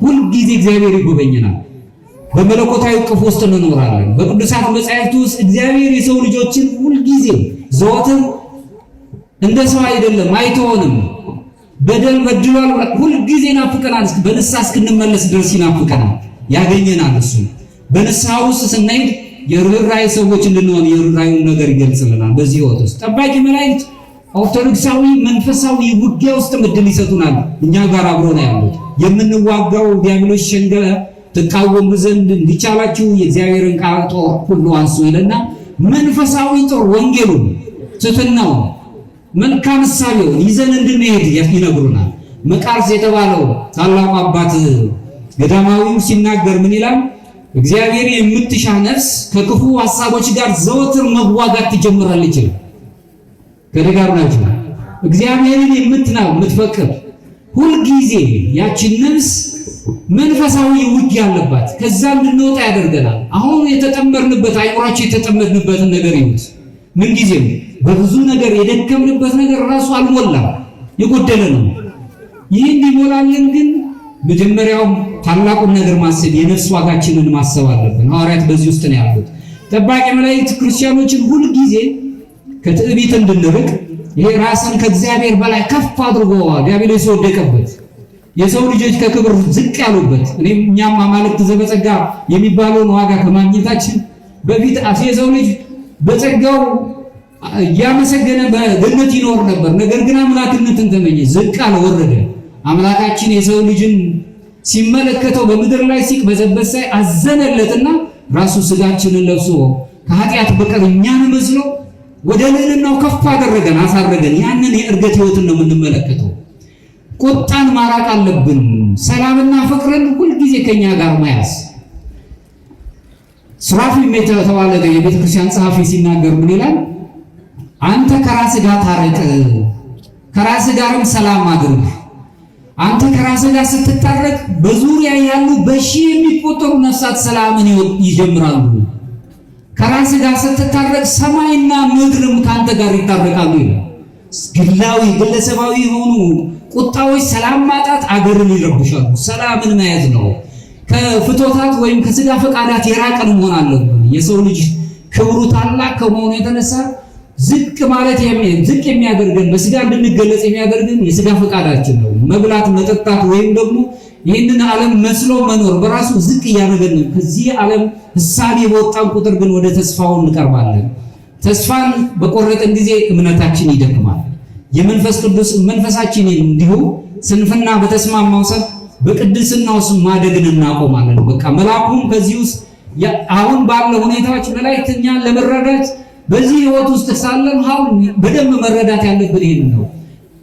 ሁልጊዜ እግዚአብሔር ይጎበኘናል። በመለኮታዊ እቅፍ ውስጥ እንኖራለን። በቅዱሳት መጻሕፍት ውስጥ እግዚአብሔር የሰው ልጆችን ሁልጊዜ ዘወትር እንደ ሰው አይደለም፣ አይተወንም። በደል በድሏል፣ ሁልጊዜ ይናፍቀናል። በንስሐ እስክንመለስ ድረስ ይናፍቀናል፣ ያገኘናል። እሱ በንስሐ ውስጥ ስንሄድ የርኅራኄ ሰዎች እንድንሆን የርኅራኄውን ነገር ይገልጽልናል። በዚህ ሕይወት ውስጥ ጠባቂ መላእክት ኦርቶዶክሳዊ መንፈሳዊ ውጊያ ውስጥ እድል ይሰጡናል። እኛ ጋር አብሮ ነው ያሉት። የምንዋጋው ዲያብሎስ ሸንገለ ተቃወሙ ዘንድ እንዲቻላችሁ የእግዚአብሔርን ቃል ጦር ሁሉ አንሱ ይለና መንፈሳዊ ጦር ወንጌሉን፣ ትሕትናው፣ መልካም እሳቤውን ይዘን እንድንሄድ ይነግሩናል። መቃርስ የተባለው ታላቁ አባት ገዳማዊው ሲናገር ምን ይላል? እግዚአብሔር የምትሻ ነፍስ ከክፉ ሐሳቦች ጋር ዘወትር መዋጋት ትጀምራለች። ከደጋር ናችሁ እግዚአብሔርን የምትፈቅድ ሁልጊዜ ያችን ነፍስ መንፈሳዊ ውጊያ አለባት። ከዛ እንድንወጣ ያደርገናል። አሁን የተጠመርንበት አይምሯችን የተጠመድንበትን ነገር ይሁት ምን ጊዜም በብዙ ነገር የደከምንበት ነገር ራሱ አልሞላም፣ የጎደለ ነው። ይህን ሊሞላልን ግን መጀመሪያው ታላቁን ነገር ማሰብ የነፍስ ዋጋችንን ማሰብ አለብን። ሐዋርያት በዚህ ውስጥ ነው ያሉት። ጠባቂ መላእክት ክርስቲያኖችን ሁሉ ጊዜ ከትዕቢት እንድንርቅ ይሄ ራስን ከእግዚአብሔር በላይ ከፍ አድርጎ ዲያብሎስ የወደቀበት የሰው ልጆች ከክብር ዝቅ ያሉበት እኛም አማልክት ዘበጸጋ የሚባለውን ዋጋ ከማግኘታችን በፊት የሰው ልጅ በጸጋው ያመሰገነ በገነት ይኖር ነበር። ነገር ግን አምላክነትን ተመኘ፣ ዝቅ አለ፣ ወረደ። አምላካችን የሰው ልጅን ሲመለከተው በምድር ላይ ሲቅበዘበዝ ሳይ አዘነለትና ራሱ ስጋችንን ለብሶ ከኃጢአት በቀር እኛን መስሎ ወደ ልዕልናው ከፍ አደረገን፣ አሳረገን። ያንን የእርገት ሕይወትን ነው የምንመለከተው። ቁጣን ማራቅ አለብን። ሰላምና ፍቅርን ሁልጊዜ ከኛ ጋር መያዝ። ሱራፊም የተባለ የቤተ ክርስቲያን ጸሐፊ ሲናገር ምን ይላል? አንተ ከራስህ ጋር ታረቅ፣ ከራስህ ጋርም ሰላም አድርግ። አንተ ከራስህ ጋር ስትታረቅ በዙሪያ ያሉ በሺህ የሚቆጠሩ ነፍሳት ሰላምን ይጀምራሉ። ከራስህ ጋር ስትታረቅ ሰማይና ምድርም ካንተ ጋር ይታረቃሉ ይላል። ግላዊ ግለሰባዊ የሆኑ ቁጣዎች፣ ሰላም ማጣት አገርን ይረብሻሉ። ሰላምን መያዝ ነው። ከፍቶታት ወይም ከስጋ ፈቃዳት የራቀን መሆን አለብን። የሰው ልጅ ክብሩ ታላቅ ከመሆኑ የተነሳ ዝቅ ማለት ዝቅ የሚያደርገን በስጋ እንድንገለጽ የሚያደርገን የስጋ ፈቃዳችን ነው። መብላት፣ መጠጣት ወይም ደግሞ ይህንን ዓለም መስሎ መኖር በራሱ ዝቅ እያደረገን ከዚህ ዓለም ሕሳቤ በወጣን ቁጥር ግን ወደ ተስፋው እንቀርባለን። ተስፋን በቆረጥን ጊዜ እምነታችን ይደክማል። የመንፈስ ቅዱስ መንፈሳችን እንዲሁ ስንፍና በተስማማው ሰብ በቅድስናው ስም ማደግን እናቆማለን። በቃ መልአኩም ከዚህ ውስጥ አሁን ባለው ሁኔታዎች መላእክተኛን ለመረዳት በዚህ ህይወት ውስጥ ሳለን በደንብ መረዳት ያለብን ይሄን ነው።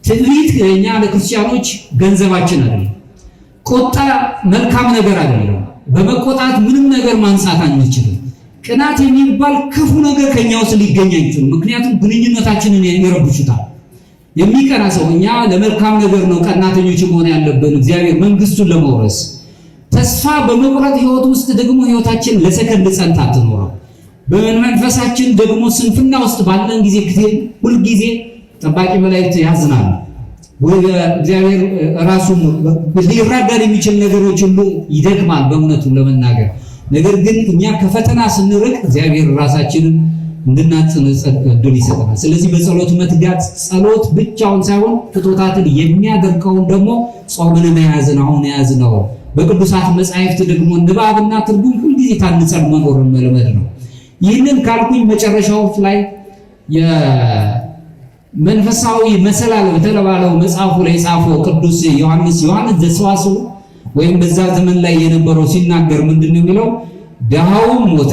ትዕቢት እኛ ለክርስቲያኖች ገንዘባችን አይደለም። ቁጣ መልካም ነገር አይደለም። በመቆጣት ምንም ነገር ማንሳት አንችልም። ቅናት የሚባል ክፉ ነገር ከኛ ውስጥ ሊገኝ አይችልም። ምክንያቱም ግንኙነታችንን ይረብሹታል። የሚቀና ሰው እኛ ለመልካም ነገር ነው ቀናተኞች መሆን ያለብን እግዚአብሔር መንግስቱን ለመውረስ። ተስፋ በመቁረጥ ህይወት ውስጥ ደግሞ ህይወታችን ለሰከንድ ጸንታ አትኖረው። በመንፈሳችን ደግሞ ስንፍና ውስጥ ባለን ጊዜ ሁል ጊዜ ጠባቂ መላእክት ያዝናሉ። እግዚአብሔር ራሱ ሊራዳን የሚችል ነገሮች ሁሉ ይደክማል በእውነቱ ለመናገር። ነገር ግን እኛ ከፈተና ስንርቅ እግዚአብሔር ራሳችንን እንድናጽን እድል ይሰጠናል። ስለዚህ በጸሎት መትጋት፣ ጸሎት ብቻውን ሳይሆን ፍቶታትን የሚያደርቀውን ደግሞ ጾምን መያዝን አሁን ያዝነው። በቅዱሳት መጻሕፍት ደግሞ ንባብና ትርጉም ሁልጊዜ ታንጸን መኖርን መልመድ ነው። ይህንን ካልኩኝ መጨረሻዎች ላይ የመንፈሳዊ መሰላል በተባለው መጽሐፉ ላይ ጻፈው ቅዱስ ዮሐንስ ዘሰዋስው ወይም በዛ ዘመን ላይ የነበረው ሲናገር ምንድነው የሚለው? ድሃውም ሞተ።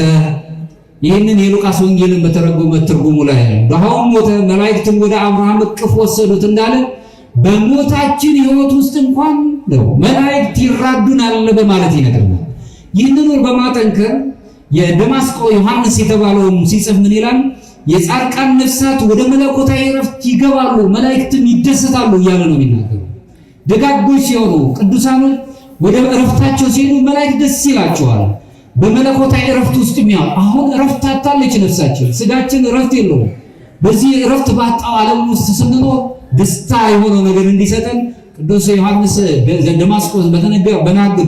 ይህንን የሉቃስ ወንጌልን በተረጎመ ትርጉሙ ላይ ድሃውም ሞተ፣ መላእክትም ወደ አብርሃም እቅፍ ወሰዱት እንዳለ በሞታችን ህይወት ውስጥ እንኳን ነው መላእክት ይራዱናል በማለት ይነግረናል። ይህንን በማጠንከር የደማስቆ ዮሐንስ የተባለው ሲጽፍ ምን ይላል? የጻድቃን ነፍሳት ወደ መለኮታዊ ዕረፍት ይገባሉ፣ መላእክትም ይደሰታሉ እያለ ነው የሚናገረው። ደጋጎች ሲሆኑ ቅዱሳኖች ወደ ዕረፍታቸው ሲሄዱ መላእክት ደስ ይላቸዋል። በመለኮታዊ ዕረፍት ውስጥ የሚያው አሁን ዕረፍት አጣለች ነፍሳችን፣ ስጋችን ዕረፍት የለውም። በዚህ ዕረፍት ባጣው ዓለም ውስጥ ስንኖር ደስታ የሆነው ነገር እንዲሰጠን ቅዱስ ዮሐንስ ደማስቆ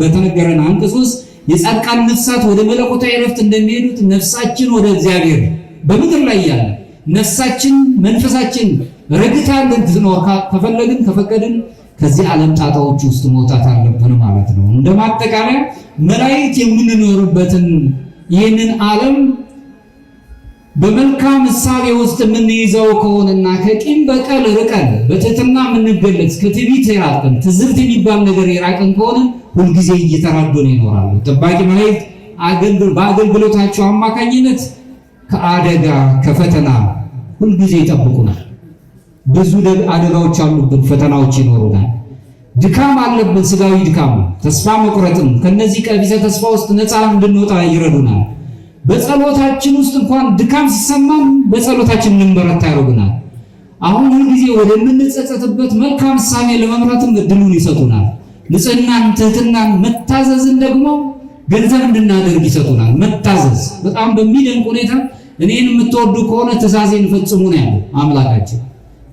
በተነገረን አንቀጽ ውስጥ የጻድቃን ነፍሳት ወደ መለኮታዊ ዕረፍት እንደሚሄዱት ነፍሳችን ወደ እግዚአብሔር በምድር ላይ ያለ ነፍሳችን መንፈሳችን ረግታ እንድትኖር ከፈቀድን ከዚህ ዓለም ጣጣዎች ውስጥ መውጣት አለብን ማለት ነው። እንደማጠቃለያ መላእክት የምንኖርበትን ይህንን ዓለም በመልካም እሳቤ ውስጥ የምንይዘው ከሆነና ከቂም በቀል ርቀን በትህትና የምንገለጽ ከትዕቢት የራቅን ትዝብት የሚባል ነገር የራቅን ከሆነ ሁልጊዜ እየተራዱን ይኖራሉ። ጠባቂ መላእክት በአገልግሎታቸው አማካኝነት ከአደጋ ከፈተና ሁልጊዜ ይጠብቁናል። ብዙ አደጋዎች አሉብን፣ ፈተናዎች ይኖሩናል። ድካም አለብን፣ ስጋዊ ድካም፣ ተስፋ መቁረጥም ከነዚህ ቀቢጸ ተስፋ ውስጥ ነፃ እንድንወጣ ይረዱናል። በጸሎታችን ውስጥ እንኳን ድካም ሲሰማን በጸሎታችን እንበረታ ያደርጉናል። አሁን ሁልጊዜ ወደምንጸጸትበት መልካም እሳቤ ለመምራትም እድሉን ይሰጡናል። ንጽህናን፣ ትህትናን፣ መታዘዝን ደግሞ ገንዘብ እንድናደርግ ይሰጡናል። መታዘዝ በጣም በሚደንቅ ሁኔታ እኔን የምትወዱ ከሆነ ትእዛዜን ፈጽሙ ነው ያለው አምላካችን።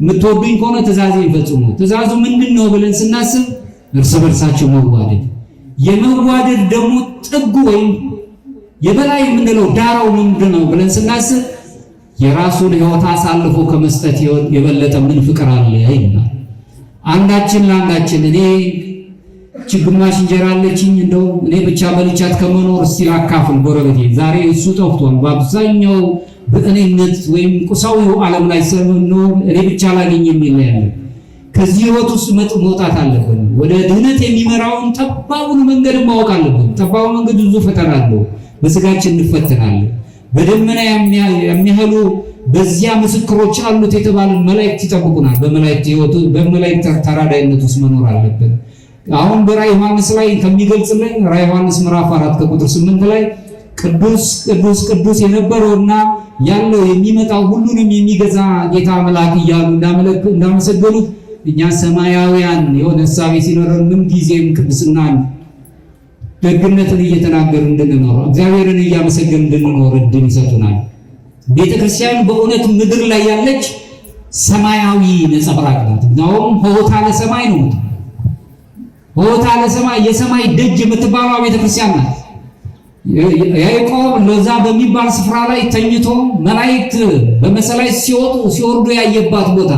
የምትወዱኝ ከሆነ ትእዛዜን ፈጽሙ። ትእዛዙ ምንድነው ብለን ስናስብ እርስ በርሳችሁ መዋደድ። የመዋደድ ደግሞ ጥጉ ወይም የበላይ የምንለው ዳራው ምንድነው ብለን ስናስብ የራሱን ሕይወት አሳልፎ ከመስጠት የበለጠ ምን ፍቅር አለ ይላል። አንዳችን ለአንዳችን እኔ ግማሽ እንጀራ አለችኝ እንደው እኔ ብቻ በልቻት ከመኖር እስቲ ላካፍል ጎረቤቴ። ዛሬ እሱ ጠፍቷል። በአብዛኛው በእኔነት ወይም ቁሳዊው ዓለም ላይ ስለምንኖር እኔ ብቻ ላገኝ የሚል ያለ ከዚህ ሕይወት ውስጥ መውጣት አለብን። ወደ ድህነት የሚመራውን ጠባቡን መንገድ ማወቅ አለብን። ጠባቡ መንገድ ብዙ ፈተና አለው። በስጋችን እንፈተናለን። በደመና የሚያህሉ በዚያ ምስክሮች አሉት የተባሉን መላእክት ይጠብቁናል። በመላእክት ተራዳይነት ውስጥ መኖር አለብን። አሁን በራዕየ ዮሐንስ ላይ ከሚገልጽልን ራዕየ ዮሐንስ ምዕራፍ 4 ከቁጥር 8 ላይ ቅዱስ ቅዱስ ቅዱስ የነበረውና ያለው የሚመጣው ሁሉንም የሚገዛ ጌታ መልአክ እያሉ እንዳመሰገኑት እኛ ሰማያውያን የሆነ ሐሳብ ሲኖረን ምን ጊዜም ቅድስናን ደግነትን እየተናገርን እንድንኖር እግዚአብሔርን እያመሰገንን እንድንኖር እድል ይሰጡናል። ቤተክርስቲያን በእውነት ምድር ላይ ያለች ሰማያዊ ነጸብራቅ ናት። ነውም ሆታ ለሰማይ ነው። ሆታ ለሰማይ የሰማይ ደጅ የምትባለው ቤተክርስቲያን ናት። ያዕቆብ ለዛ በሚባል ስፍራ ላይ ተኝቶ መላእክት በመሰላል ሲወርዱ ያየባት ቦታ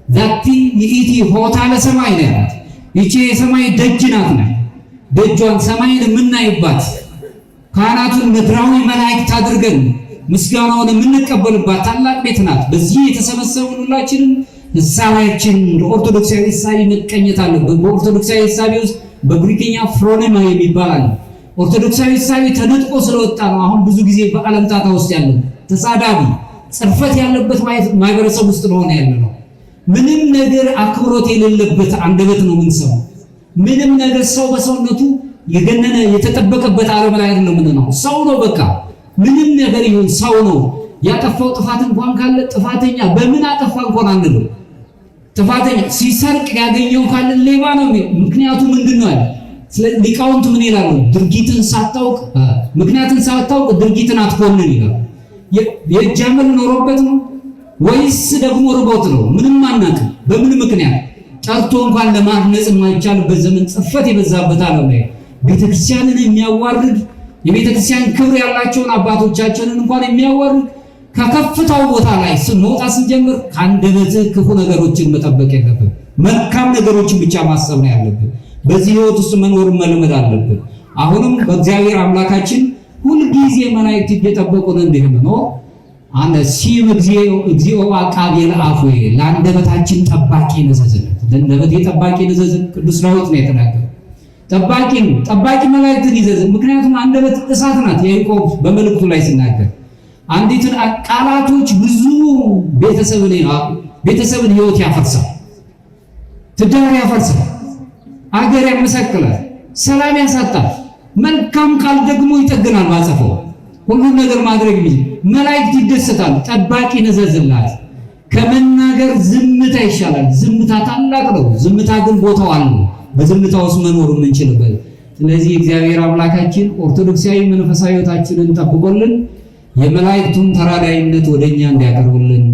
ዛቲ ይእቲ ሆታ ለሰማይ ናት። ይቺ የሰማይ ደጅ ናት። ደጇን ሰማይን የምናይባት ካህናቱን ምድራዊ መላእክት አድርገን ምስጋናውን የምንቀበልባት ታላቅ ቤት ናት። በዚህ የተሰበሰቡን ሁላችንም ሐሳባችን ኦርቶዶክሳዊ ሐሳብ መቀኘት አለበት። በኦርቶዶክሳዊ ሐሳብ ውስጥ በግሪክኛ ፍሮኔማ የሚባል ኦርቶዶክሳዊ ሐሳብ ተነጥቆ ስለወጣ ነው አሁን ብዙ ጊዜ በዓለም ጣጣ ውስጥ ያለው ተሳዳቢ ጽርፈት ያለበት ማህበረሰብ ውስጥ ነው ያለው። ምንም ነገር አክብሮት የሌለበት አንደበት ነው የምንሰማው። ምንም ነገር ሰው በሰውነቱ የገነነ የተጠበቀበት ዓለም ላይ አይደለም። ምንድነው ሰው ነው በቃ ምንም ነገር ይሁን ሰው ነው። ያጠፋው ጥፋት እንኳን ካለ ጥፋተኛ በምን አጠፋ እንኳን አንልም። ጥፋተኛ ሲሰርቅ ያገኘው ካለ ሌባ ነው። ምክንያቱም ምንድነው አለ ሊቃውንት ምን ይላሉ? ድርጊትን ሳታውቅ ምክንያትን ሳታውቅ ድርጊትን አትኮንን ይላሉ። የጃመል ኖሮበት ነው ወይስ ደግሞ ርቦት ነው? ምንም አናውቅም። በምን ምክንያት ጠርቶ እንኳን ለማድነጽ የማይቻልበት ዘመን ጽፈት የበዛበት ዓለም ላይ ቤተክርስቲያንን የሚያዋርድ የቤተክርስቲያን ክብር ያላቸውን አባቶቻችንን እንኳን የሚያዋርድ ከከፍታው ቦታ ላይ ስንወጣ ስንጀምር ከአንደበት ክፉ ነገሮችን መጠበቅ የለብን። መልካም ነገሮችን ብቻ ማሰብ ነው ያለብን። በዚህ ሕይወት ውስጥ መኖርን መልመድ አለብን። አሁንም በእግዚአብሔር አምላካችን ሁልጊዜ መላእክት እየጠበቁን እንድንኖር አንደ ሲም እግዚኦ አቃቤ ለአፉየ ለአንደበታችን ጠባቂ ነዘዝን ለአንደበቴ ጠባቂ ነዘዝን ቅዱስ ዳዊት ነው የተናገረው። ጠባቂ መላእክትን ይዘዝን። ምክንያቱም አንደበት እሳት ናት። ያዕቆብ በመልእክቱ ላይ ሲናገር አንዲትን ቃላቶች ብዙ ቤተሰብን ሕይወት ያፈርሳል፣ ትዳር ያፈርሳል፣ አገር ያመሰክላል፣ ሰላም ያሳጣል። መልካም ቃል ደግሞ ይጠግናል ባጸፈው ሁሉም ነገር ማድረግ ቢል መላእክት ይደሰታል። ጠባቂ ነዘዝላት። ከመናገር ዝምታ ይሻላል። ዝምታ ታላቅ ነው። ዝምታ ግን ቦታው አለው። በዝምታ ውስጥ መኖር የምንችልበት። ስለዚህ እግዚአብሔር አምላካችን ኦርቶዶክሳዊ መንፈሳዊ ሕይወታችንን ጠብቆልን የመላእክቱን ተራዳይነት ወደኛ እንዲያቀርብልን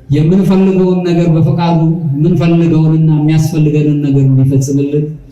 የምንፈልገውን ነገር በፈቃዱ የምንፈልገውንና የሚያስፈልገንን ነገር እንዲፈጽምልን